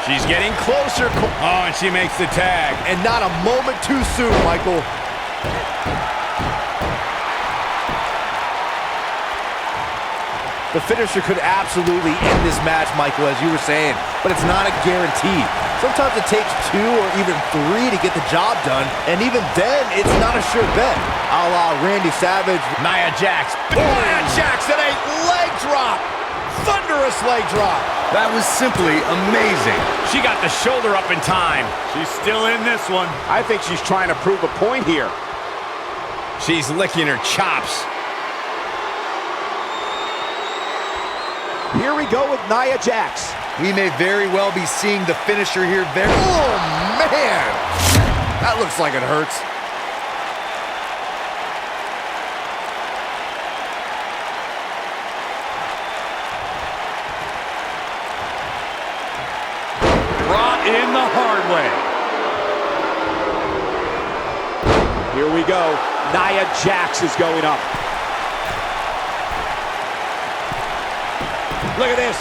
She's getting closer. Oh, and she makes the tag. And not a moment too soon, Michael. The finisher could absolutely end this match, Michael, as you were saying, but it's not a guarantee. Sometimes it takes 2 or even 3 to get the job done, and even then, it's not a sure bet. A la Randy Savage. Nia Jax. Nia Jax at a leg drop. Thunderous leg drop. That was simply amazing. She got the shoulder up in time. She's still in this one. I think she's trying to prove a point here. She's licking her chops. Here we go with Nia Jax. We may very well be seeing the finisher here very... Oh, man! That looks like it hurts. Brought in the hard way. Here we go. Nia Jax is going up. Look at this.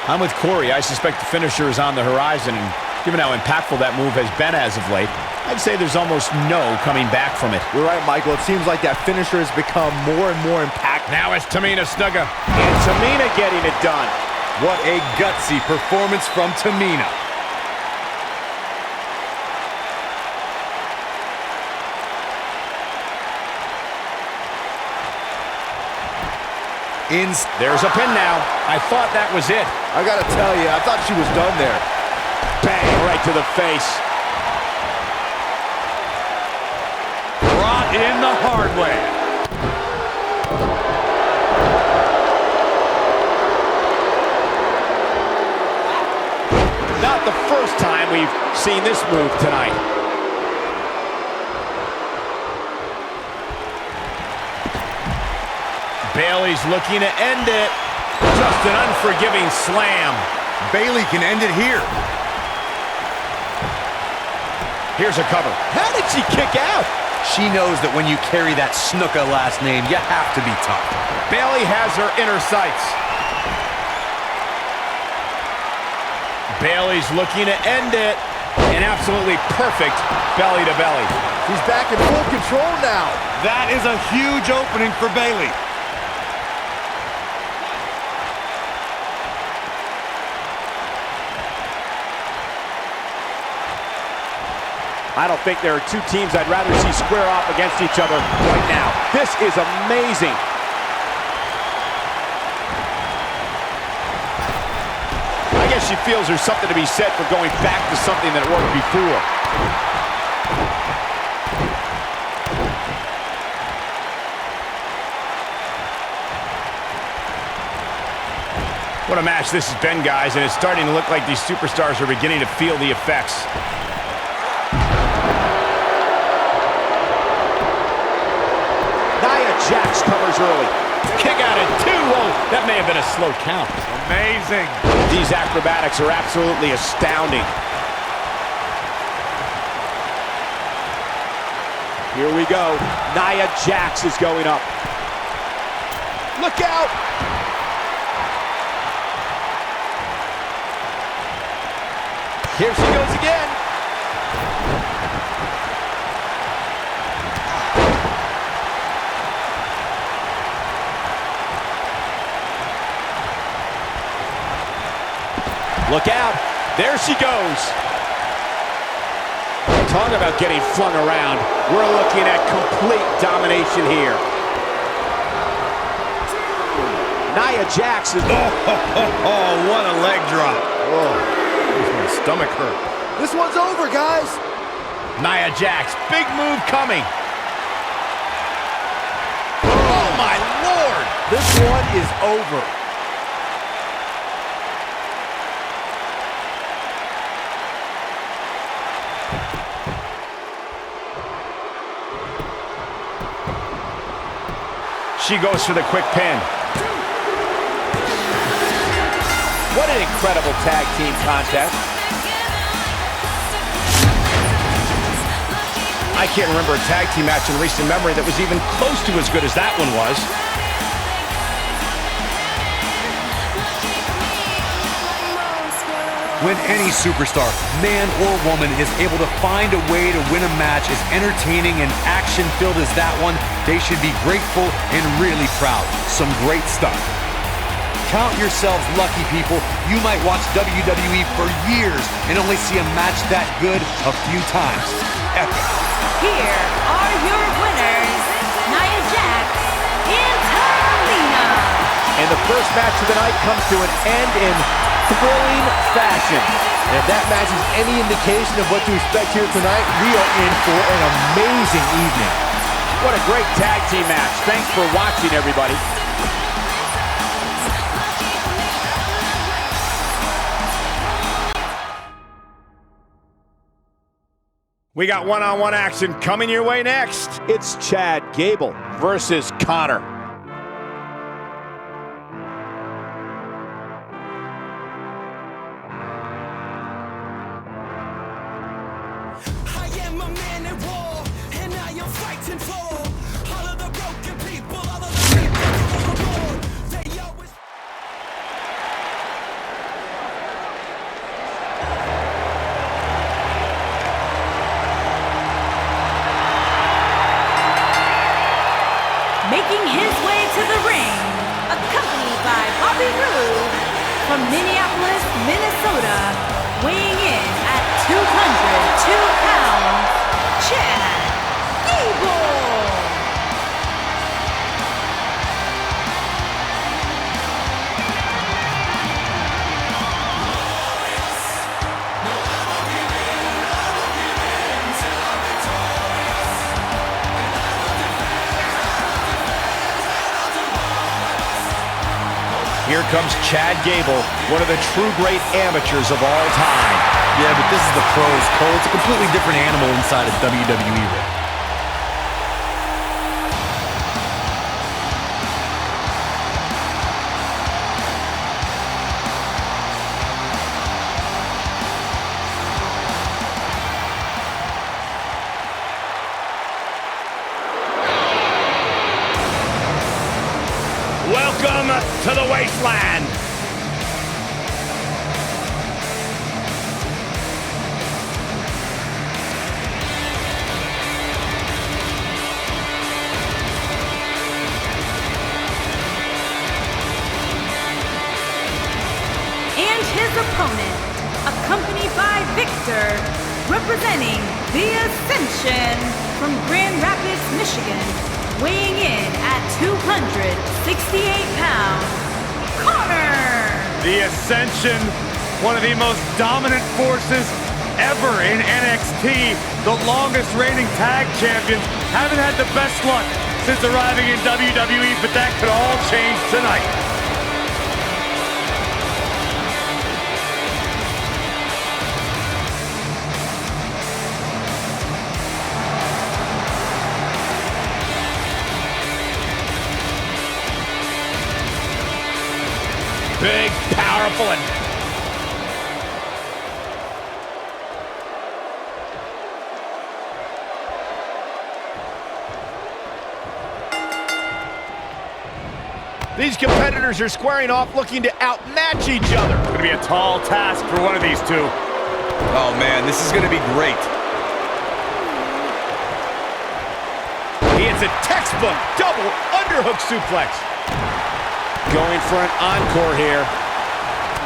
I'm with Corey. I suspect the finisher is on the horizon, and given how impactful that move has been as of late, I'd say there's almost no coming back from it. You're right, Michael. It seems like that finisher has become more and more impactful. Now it's Tamina Snuka. And Tamina getting it done. What a gutsy performance from Tamina. There's a pin now. I thought that was it. I gotta tell you, I thought she was done there. Bang, right to the face. Brought in the hard way. Not the first time we've seen this move tonight. Bayley's looking to end it. Just an unforgiving slam. Bayley can end it here. Here's a cover. How did she kick out? She knows that when you carry that Snuka last name, you have to be tough. Bayley has her inner sights. Bayley's looking to end it. An absolutely perfect belly to belly. She's back in full control now. That is a huge opening for Bayley. I don't think there are two teams I'd rather see square off against each other right now. This is amazing. I guess she feels there's something to be said for going back to something that worked before. What a match this has been, guys, and it's starting to look like these superstars are beginning to feel the effects. Jax covers early. Kick out at 2. Oh, that may have been a slow count. Amazing. These acrobatics are absolutely astounding. Here we go. Nia Jax is going up. Look out! Here she goes again. Look out. There she goes. Talk about getting flung around. We're looking at complete domination here. Nia Jax is... Oh, what a leg drop. Whoa, makes my stomach hurt. This one's over, guys. Nia Jax, big move coming. Oh, my Lord. This one is over. She goes for the quick pin. What an incredible tag team contest. I can't remember a tag team match in recent memory that was even close to as good as that one was. When any superstar, man or woman, is able to find a way to win a match as entertaining and action-filled as that one, they should be grateful and really proud. Some great stuff. Count yourselves lucky, people. You might watch WWE for years and only see a match that good a few times. Epic. Here are your winners, Nia Jax and Tamina. And the first match of the night comes to an end in thrilling fashion. And if that match is any indication of what to expect here tonight, we are in for an amazing evening. What a great tag team match. Thanks for watching, everybody. We got one-on-one action coming your way next. It's Chad Gable versus Connor. I am a man at war, and I am fighting for all of the broken people, all of the people on the board. They always... from Minneapolis, Minnesota, weighing in at 202 pounds, Chad Gable. Here comes Chad Gable, one of the true great amateurs of all time. Yeah, but this is the pros, Cole. It's a completely different animal inside a WWE ring. Welcome to the wasteland. And his opponent, accompanied by Victor, representing the Ascension from Grand Rapids, Michigan, weighing in at 268 pounds, Connor! The Ascension, one of the most dominant forces ever in NXT, the longest reigning tag champions, haven't had the best luck since arriving in WWE, but that could all change tonight. Big, powerful, and these competitors are squaring off, looking to outmatch each other. It's going to be a tall task for one of these two. Oh, man, this is going to be great. He hits a textbook double underhook suplex. Going for an encore here.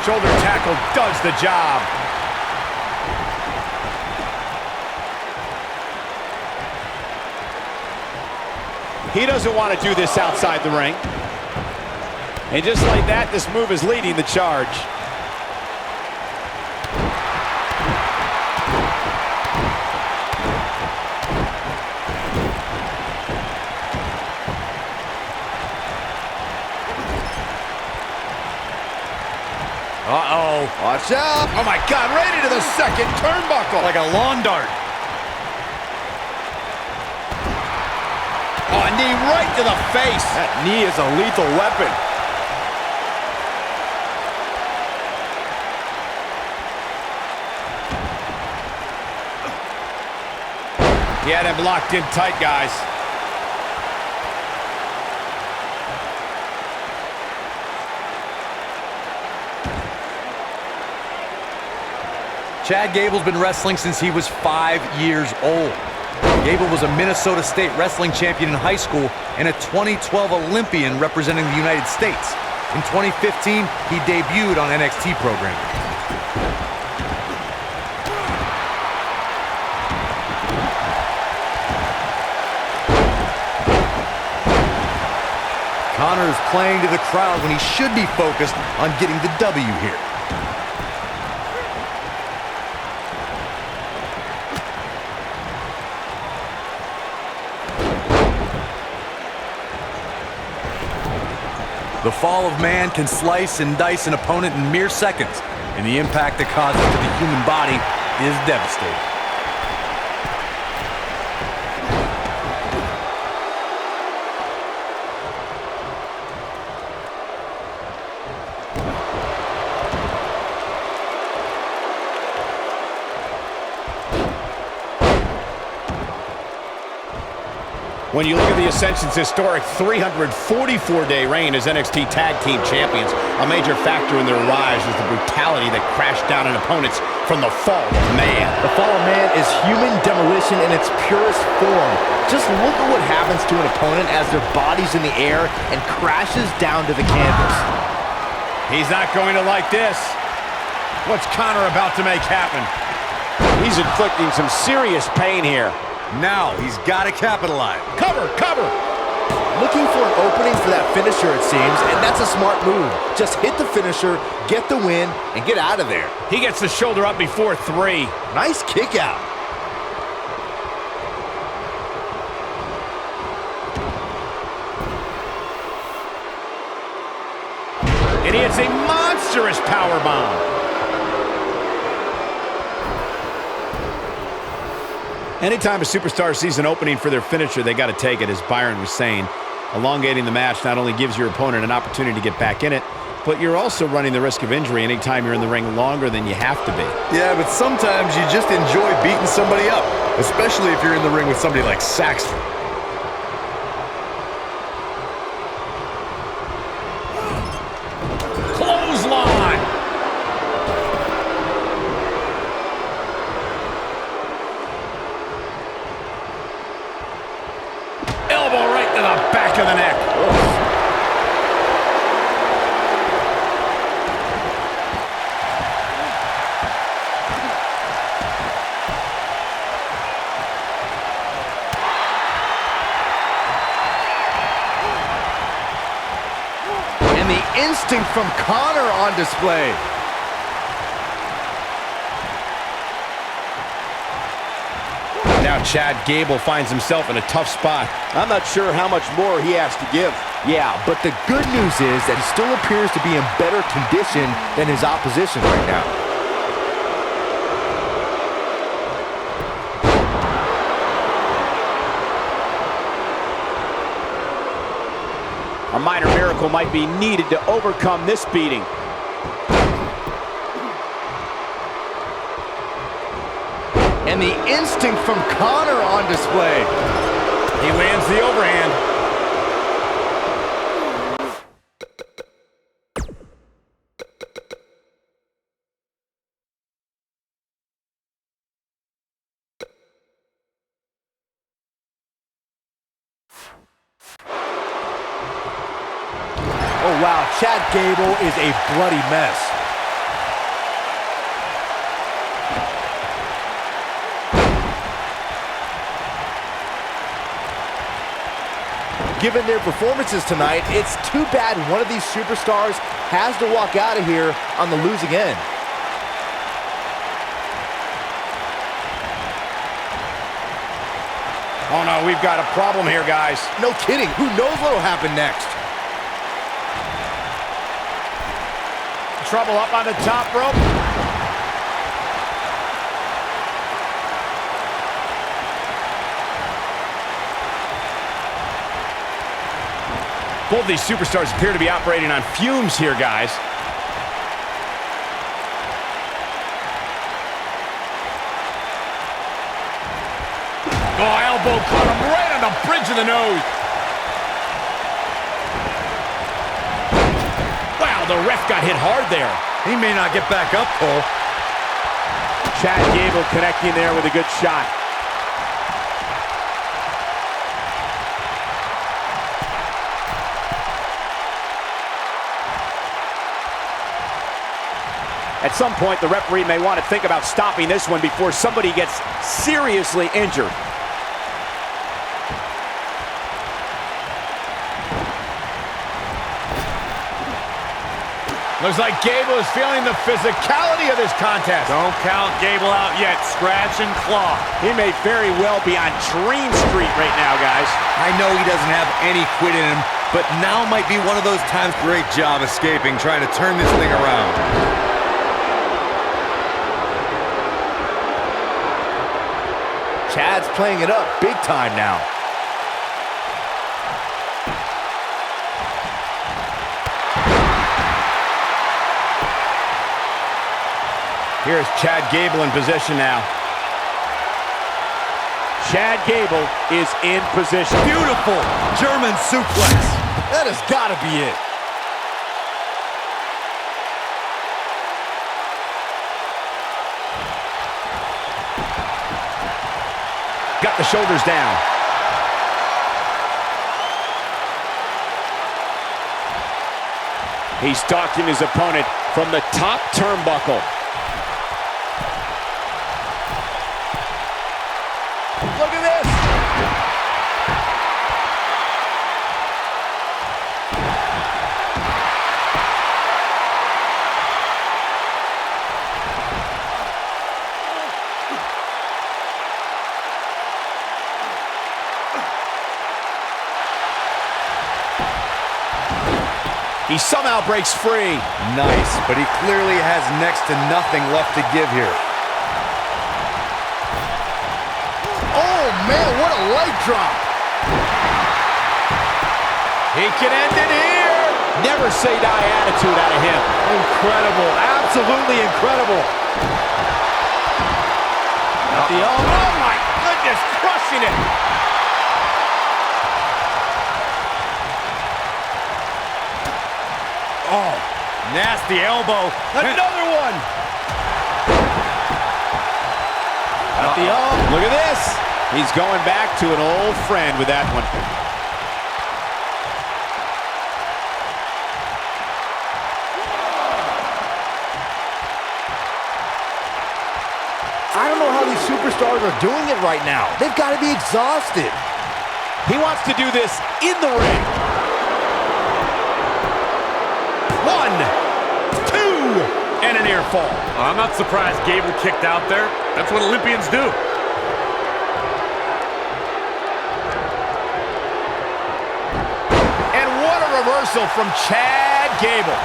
Shoulder tackle does the job. He doesn't want to do this outside the ring. And just like that, this move is leading the charge. Uh-oh. Watch out. Oh my God, right into the second turnbuckle. Like a lawn dart. Oh, a knee right to the face. That knee is a lethal weapon. He had him locked in tight, guys. Chad Gable's been wrestling since he was 5 years old. Gable was a Minnesota State wrestling champion in high school and a 2012 Olympian representing the United States. In 2015, he debuted on NXT programming. Connor is playing to the crowd when he should be focused on getting the W here. The fall of man can slice and dice an opponent in mere seconds, and the impact it causes to the human body is devastating. When you look at the Ascension's historic 344-day reign as NXT Tag Team Champions, a major factor in their rise was the brutality that crashed down on opponents from the fall of man. The fall of man is human demolition in its purest form. Just look at what happens to an opponent as their body's in the air and crashes down to the canvas. He's not going to like this. What's Connor about to make happen? He's inflicting some serious pain here. Now he's got to capitalize. Cover, cover. Looking for an opening for that finisher, it seems, and that's a smart move. Just hit the finisher, get the win, and get out of there. He gets the shoulder up before 3. Nice kick out. And he hits a monstrous powerbomb. Anytime a superstar sees an opening for their finisher, they got to take it, as Byron was saying. Elongating the match not only gives your opponent an opportunity to get back in it, but you're also running the risk of injury anytime you're in the ring longer than you have to be. Yeah, but sometimes you just enjoy beating somebody up, especially if you're in the ring with somebody like Saxton. Clothesline! Elbow right to the back of the neck. And the instinct from Connor on display. Now Chad Gable finds himself in a tough spot. I'm not sure how much more he has to give. Yeah, but the good news is that he still appears to be in better condition than his opposition right now. A minor miracle might be needed to overcome this beating. And the instinct from Connor on display. He lands the overhand. Oh, wow. Chad Gable is a bloody mess. Given their performances tonight, it's too bad one of these superstars has to walk out of here on the losing end. Oh no, we've got a problem here, guys. No kidding. Who knows what will happen next? Trouble up on the top rope. Both these superstars appear to be operating on fumes here, guys. Oh, elbow caught him right on the bridge of the nose. Wow, the ref got hit hard there. He may not get back up, Cole. Chad Gable connecting there with a good shot. At some point, the referee may want to think about stopping this one before somebody gets seriously injured. Looks like Gable is feeling the physicality of this contest. Don't count Gable out yet. Scratch and claw. He may very well be on Dream Street right now, guys. I know he doesn't have any quit in him, but now might be one of those times. Great job escaping, trying to turn this thing around. Chad's playing it up big time now. Here's Chad Gable in position now. Chad Gable is in position. Beautiful German suplex. That has got to be it. Got the shoulders down. He's stalking his opponent from the top turnbuckle. Look at this! He somehow breaks free. Nice, but he clearly has next to nothing left to give here. Oh, man, what a leg drop. He can end it here. Never say die attitude out of him. Incredible, absolutely incredible. Oh, my goodness, crushing it. Oh, nasty elbow. Another one. Look at this. He's going back to an old friend with that one. I don't know how these superstars are doing it right now. They've got to be exhausted. He wants to do this in the ring. 1, 2, and a near fall. I'm not surprised Gable kicked out there. That's what Olympians do. And what a reversal from Chad Gable.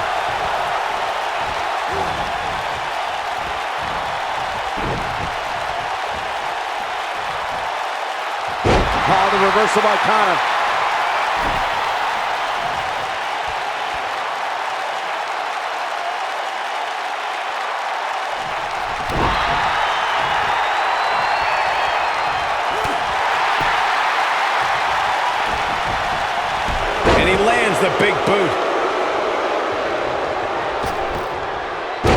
Oh, the reversal by Connor. And he lands the big boot.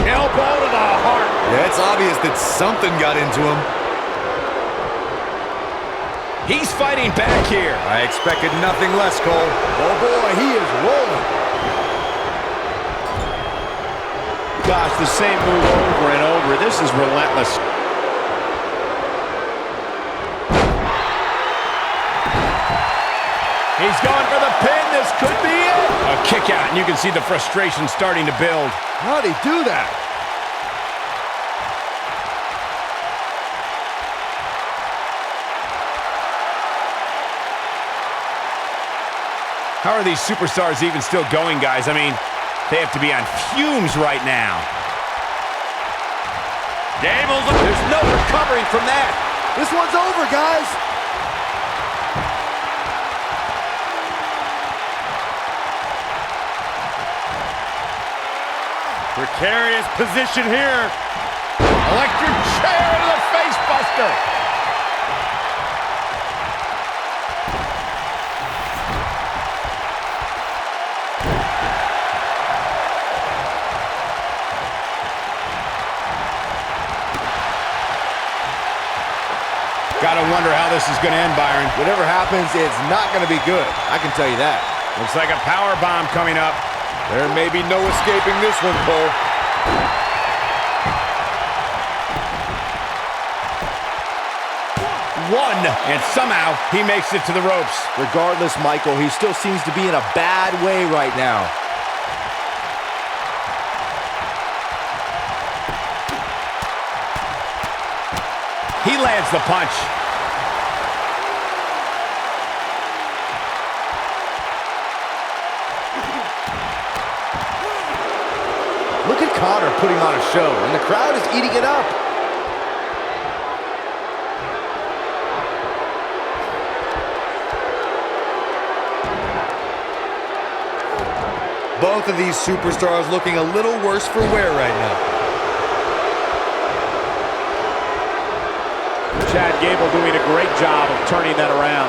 Elbow to the heart. Yeah, it's obvious that something got into him. He's fighting back here. I expected nothing less, Cole. Oh, boy, he is rolling. Gosh, the same move over and over. This is relentless. He's going for the pin. This could be it. A kick out, and you can see the frustration starting to build. How'd he do that? How are these superstars even still going, guys? I mean, they have to be on fumes right now. Gable's There's no recovering from that. This one's over, guys. precarious position here. Electric chair to the face buster. Gotta wonder how this is going to end, Byron. Whatever happens, it's not going to be good. I can tell you that. Looks like a power bomb coming up. There may be no escaping this one, Cole. One, and somehow he makes it to the ropes. Regardless, Michael, he still seems to be in a bad way right now. He lands the punch. Look at Connor putting on a show, and the crowd is eating it up. Both of these superstars looking a little worse for wear right now. Chad Gable doing a great job of turning that around.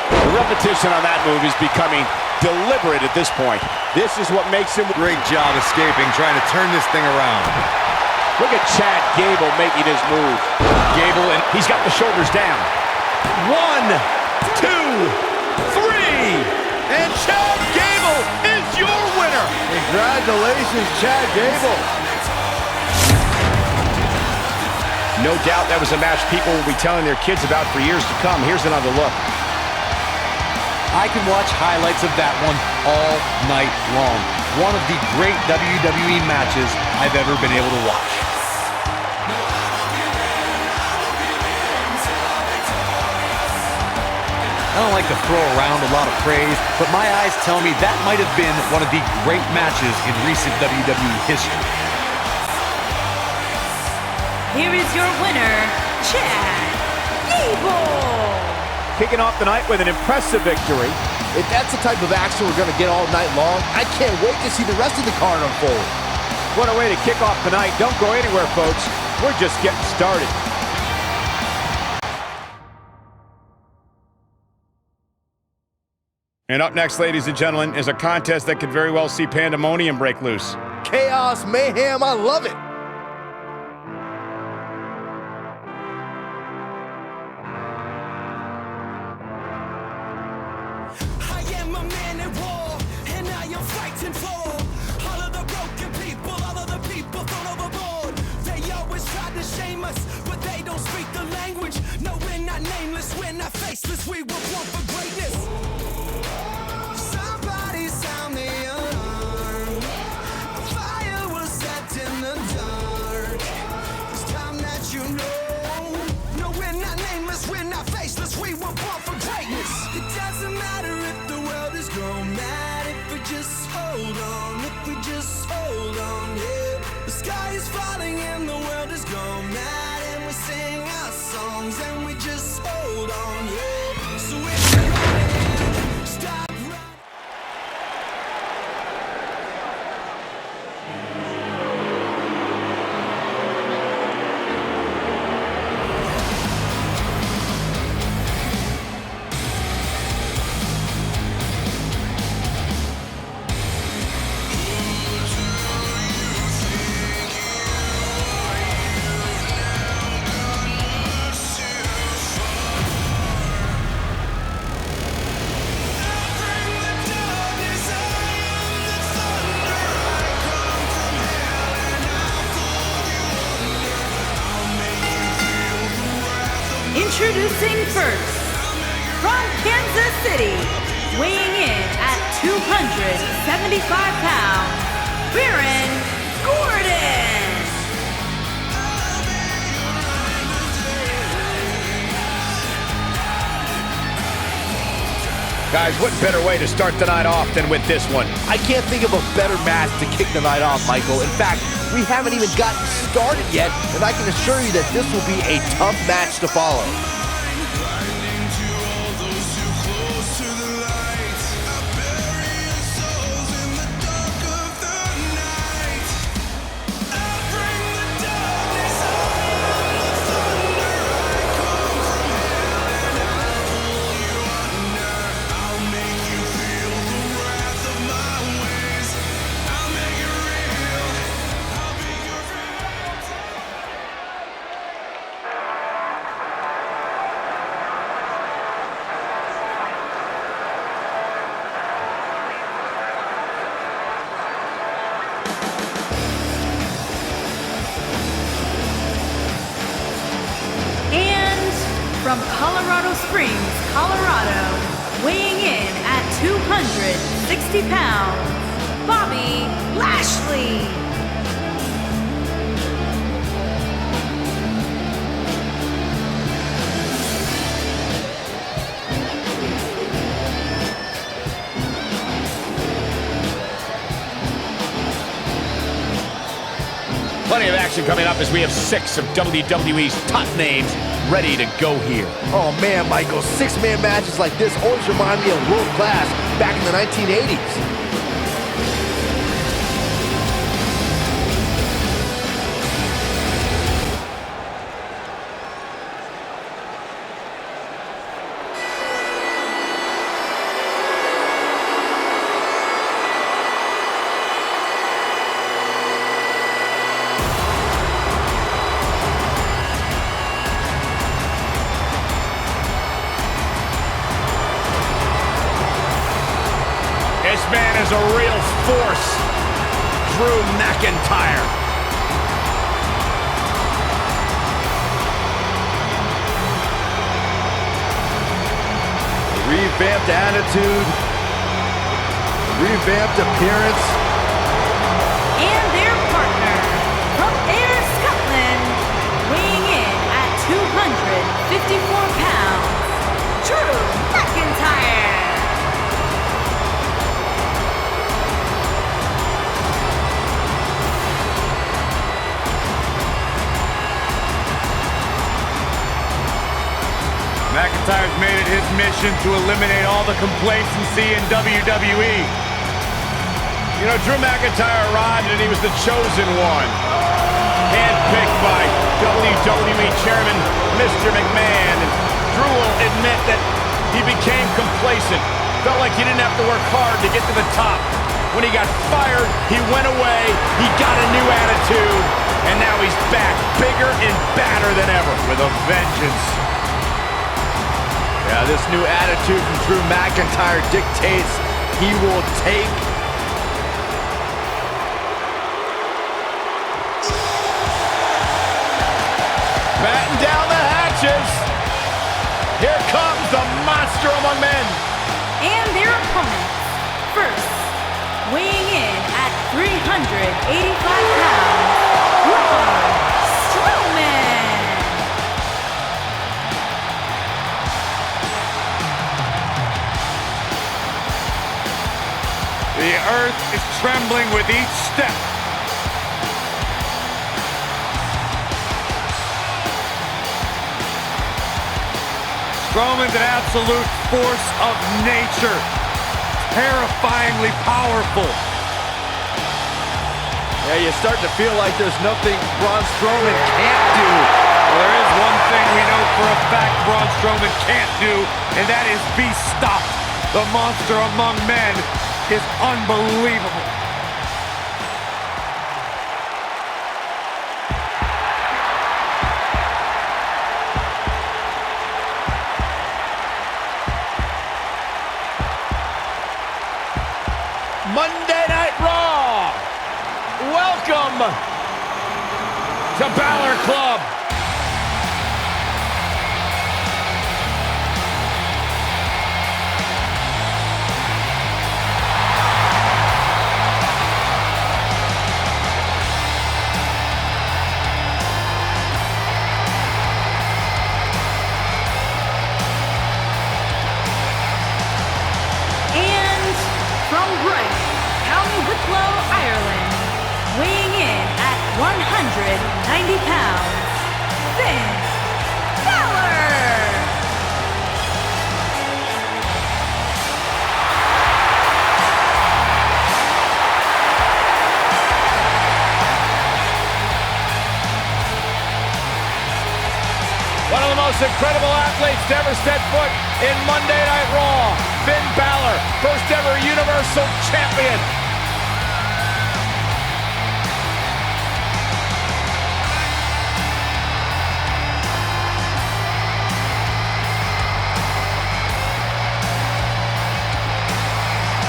The repetition on that move is becoming deliberate at this point. This is what makes him... Great job escaping, trying to turn this thing around. Look at Chad Gable making his move. Gable, and he's got the shoulders down. 1, 2, 3, and Chad Gable is your Congratulations, Chad Gable. No doubt that was a match people will be telling their kids about for years to come. Here's another look. I can watch highlights of that one all night long. One of the great WWE matches I've ever been able to watch. I don't like to throw around a lot of praise, but my eyes tell me that might have been one of the great matches in recent WWE history. Here is your winner, Chad Gable. Kicking off the night with an impressive victory. If that's the type of action we're going to get all night long, I can't wait to see the rest of the card unfold. What a way to kick off the night. Don't go anywhere, folks. We're just getting started. And up next, ladies and gentlemen, is a contest that could very well see pandemonium break loose. Chaos, mayhem, I love it. I am a man at war, and I am fighting for all of the broken people, all of the people thrown overboard. They always try to shame us, but they don't speak the language. No, we're not nameless, we're not faceless, we were born for greatness. Somebody sound the alarm. A fire was set in the dark. It's time that you know. No, we're not nameless, we're not faceless, we were born for greatness. It doesn't matter if the world is gone mad, if we just hold on, if we just hold on, yeah. The sky is falling and the world is gone mad, and we sing our songs and we just hold on, yeah. So if you're running, stop running. Introducing first, from Kansas City, weighing in at 275 pounds, Baron Corbin. Guys, what better way to start the night off than with this one? I can't think of a better match to kick the night off, Michael. In fact, we haven't even gotten started yet, and I can assure you that this will be a tough match to follow. From Colorado Springs, Colorado, weighing in at 260 pounds, Bobby Lashley. Plenty of action coming up as we have 6 of WWE's top names ready to go here. Oh man, Michael, 6-man matches like this always remind me of world class back in the 1980s. This man is a real force. Drew McIntyre. Revamped attitude, revamped appearance. And their partner, from Ayr, Scotland, weighing in at 254 pounds, Drew McIntyre. McIntyre's made it his mission to eliminate all the complacency in WWE. You know, Drew McIntyre arrived and he was the chosen one. Handpicked by WWE Chairman Mr. McMahon. And Drew will admit that he became complacent. Felt like he didn't have to work hard to get to the top. When he got fired, he went away, he got a new attitude, and now he's back, bigger and badder than ever. With a vengeance. Yeah, this new attitude from Drew McIntyre dictates he will take batten down the hatches. Here comes the monster among men. And their opponents, first, weighing in at 385 pounds, Braun Strowman. The earth is trembling with each step. Strowman's an absolute force of nature. Terrifyingly powerful. Yeah, you start to feel like there's nothing Braun Strowman can't do. Well, there is one thing we know for a fact Braun Strowman can't do, and that is be stopped. The monster among men is unbelievable. Monday Night Raw. Welcome to Balor Club. And from Bright, County Wicklow, Ireland, weighing in at 190 pounds, Finn Balor. One of the most incredible athletes to ever step foot in Monday Night Raw. Finn Balor, first ever Universal Champion.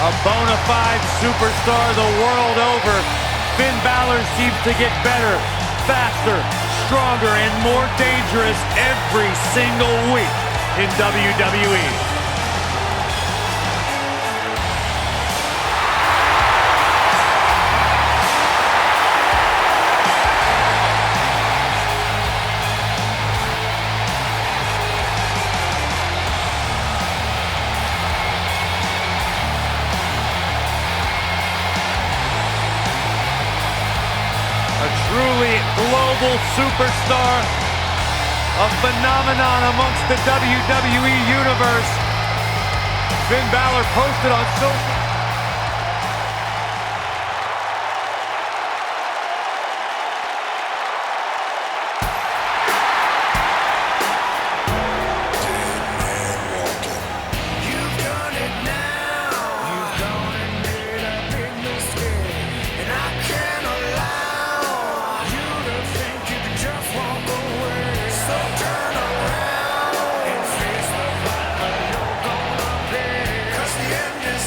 A bona fide superstar the world over, Finn Balor seems to get better, faster, stronger, and more dangerous every single week in WWE. Truly global superstar, a phenomenon amongst the WWE Universe. Finn Balor posted on social.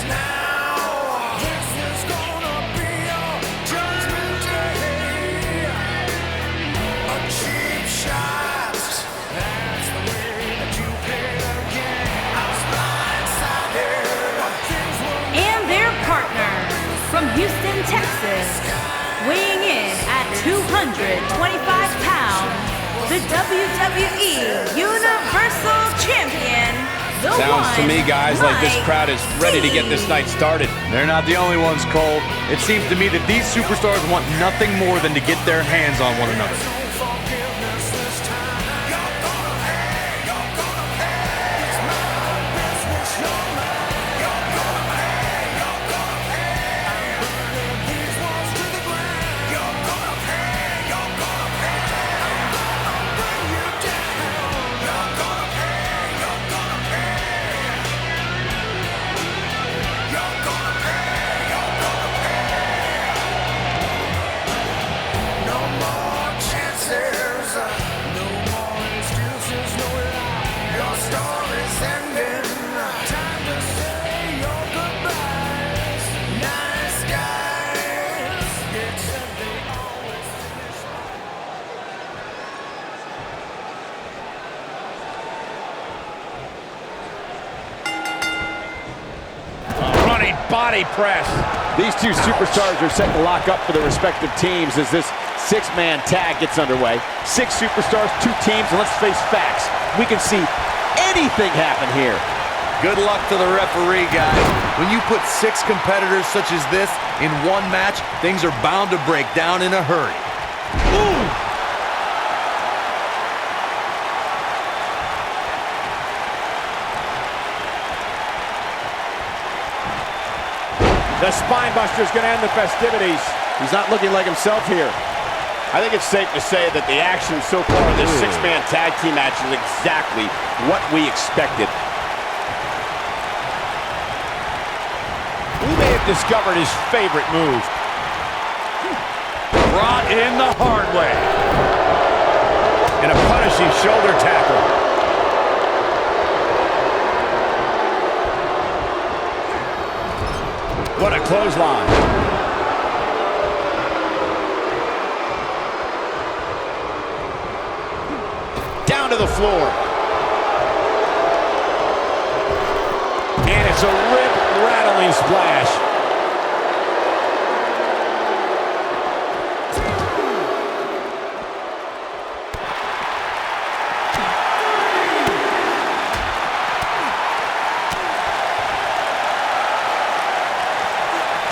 Now Texas. Weighing in at 225 pounds, the WWE Universal Champion, the Sounds to me, guys, like this crowd is ready to get this night started. They're not the only ones, Cole. It seems to me that these superstars want nothing more than to get their hands on one another. Body press. These two superstars are set to lock up for their respective teams as this six-man tag gets underway. 6 superstars, 2 teams, and let's face facts. We can see anything happen here. Good luck to the referee, guys. When you put 6 competitors such as this in one match, things are bound to break down in a hurry. Ooh! The spinebuster is going to end the festivities. He's not looking like himself here. I think it's safe to say that the action so far in this 6-man tag team match is exactly what we expected. We may have discovered his favorite move. Brought in the hard way. And a punishing shoulder tackle. What a clothesline. Down to the floor. And it's a rip-rattling splash.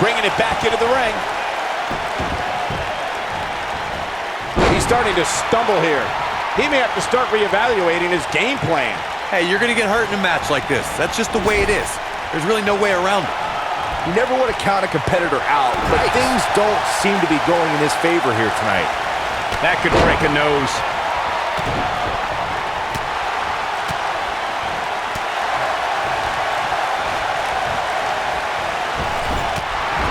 Bringing it back into the ring. He's starting to stumble here. He may have to start reevaluating his game plan. Hey, you're going to get hurt in a match like this. That's just the way it is. There's really no way around it. You never want to count a competitor out, but things don't seem to be going in his favor here tonight. That could break a nose.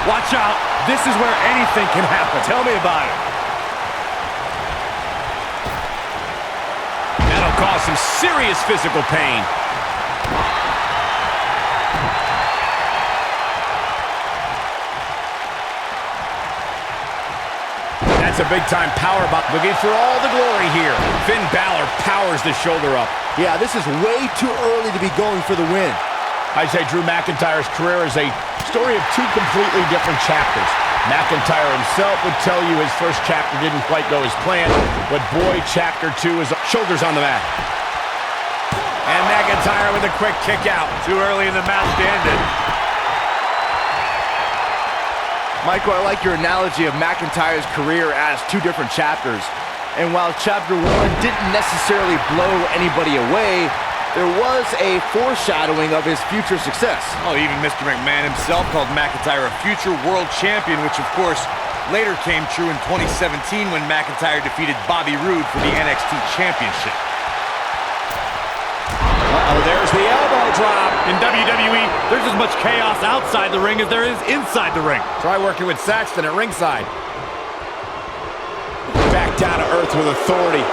Watch out. This is where anything can happen. Tell me about it. That'll cause some serious physical pain. That's a big-time power bomb. Looking for all the glory here. Finn Balor powers the shoulder up. Yeah, this is way too early to be going for the win. I say Drew McIntyre's career is a story of 2 completely different chapters. McIntyre himself would tell you his first chapter didn't quite go as planned, but boy, chapter 2 is shoulders on the mat. And McIntyre with a quick kick out. Too early in the match to end it. Michael, I like your analogy of McIntyre's career as 2 different chapters. And while chapter 1 didn't necessarily blow anybody away, there was a foreshadowing of his future success. Oh, even Mr. McMahon himself called McIntyre a future world champion, which of course later came true in 2017 when McIntyre defeated Bobby Roode for the NXT Championship. Uh-oh, there's the elbow drop. In WWE, there's as much chaos outside the ring as there is inside the ring. Try working with Saxton at ringside. Back down to earth with authority.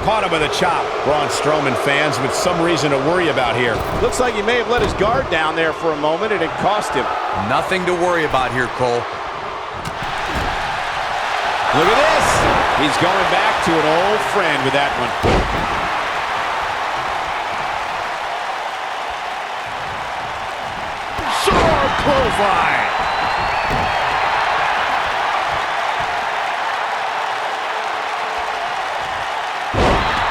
Caught him with a chop. Braun Strowman fans with some reason to worry about here. Looks like he may have let his guard down there for a moment, and it cost him. Nothing to worry about here, Cole. Look at this. He's going back to an old friend with that one. clothesline.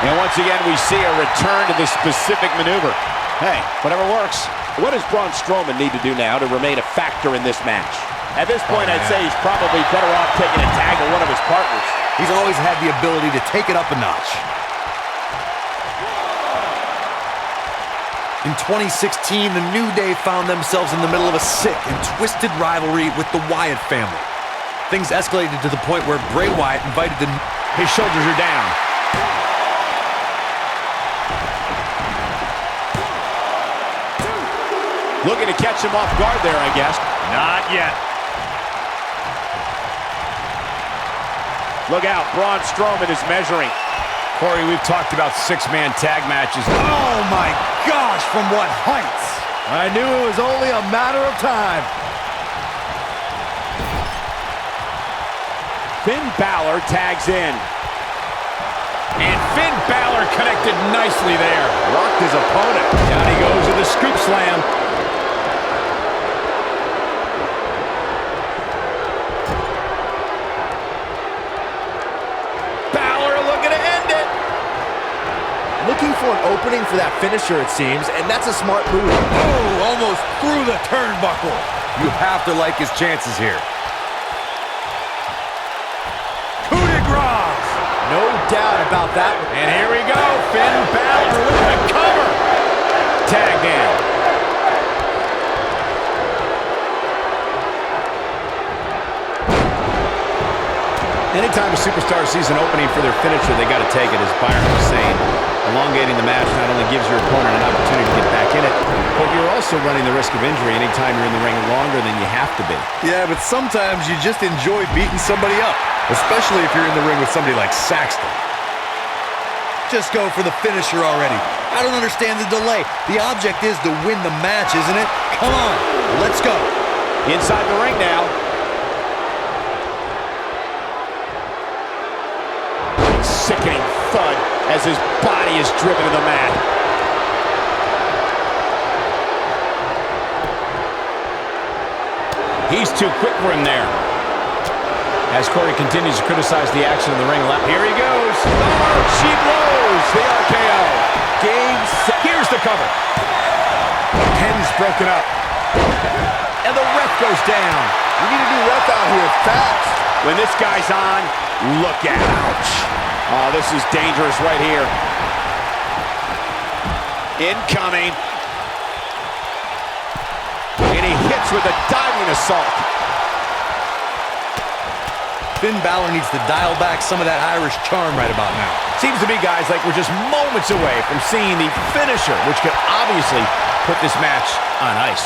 And once again, we see a return to this specific maneuver. Hey, whatever works. What does Braun Strowman need to do now to remain a factor in this match? At this point, I'd say he's probably better off taking a tag with one of his partners. He's always had the ability to take it up a notch. In 2016, the New Day found themselves in the middle of a sick and twisted rivalry with the Wyatt family. Things escalated to the point where Bray Wyatt invited the... His shoulders are down. Looking to catch him off guard there, I guess. Not yet. Look out, Braun Strowman is measuring. Corey, we've talked about six-man tag matches. Oh my gosh, from what heights? I knew it was only a matter of time. Finn Balor tags in. And Finn Balor connected nicely there. Rocked his opponent. Down he goes with a scoop slam. Balor looking to end it. Looking for an opening for that finisher, it seems, and that's a smart move. Oh, almost through the turnbuckle. You have to like his chances here. Coup de grace. No doubt about that. And here we go. Finn Balor with the cover. Tagged in. Anytime a superstar sees an opening for their finisher, they got to take it, as Byron was saying. Elongating the match not only gives your opponent an opportunity to get back in it, but you're also running the risk of injury anytime you're in the ring longer than you have to be. Yeah, but sometimes you just enjoy beating somebody up, especially if you're in the ring with somebody like Saxton. Just go for the finisher already. I don't understand the delay. The object is to win the match, isn't it? Come on, let's go. Inside the ring now. Sickening thud as his body is driven to the mat. He's too quick for him there. As Corey continues to criticize the action in the ring. Here he goes. Oh, she blows the RKO. Game set. Here's the cover. Pin's broken up. And the ref goes down. You need a new ref out here fast. When this guy's on, look out. Ouch. Oh, this is dangerous right here. Incoming. And he hits with a diving assault. Finn Balor needs to dial back some of that Irish charm right about now. Seems to me, guys, like we're just moments away from seeing the finisher, which could obviously put this match on ice.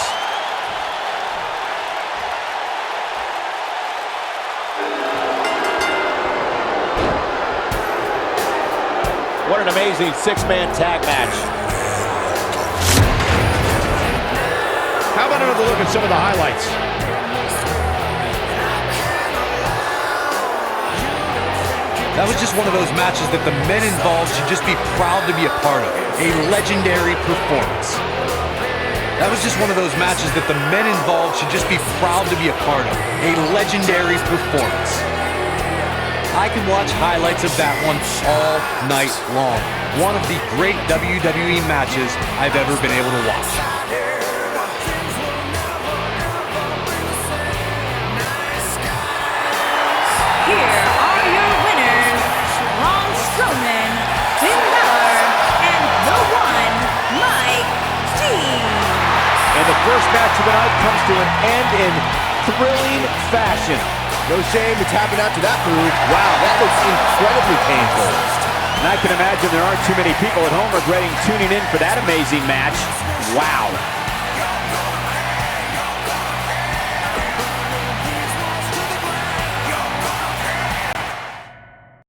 What an amazing six-man tag match. How about another look at some of the highlights? That was just one of those matches that the men involved should just be proud to be a part of. A legendary performance. That was just one of those matches that the men involved should just be proud to be a part of. A legendary performance. I could watch highlights of that one all night long. One of the great WWE matches I've ever been able to watch. Here are your winners, Braun Strowman, Finn Balor, and the one, Mike D. And the first match of the night comes to an end in thrilling fashion. No shame it's happened after that move. Wow, that looks incredibly painful. And I can imagine there aren't too many people at home regretting tuning in for that amazing match. Wow.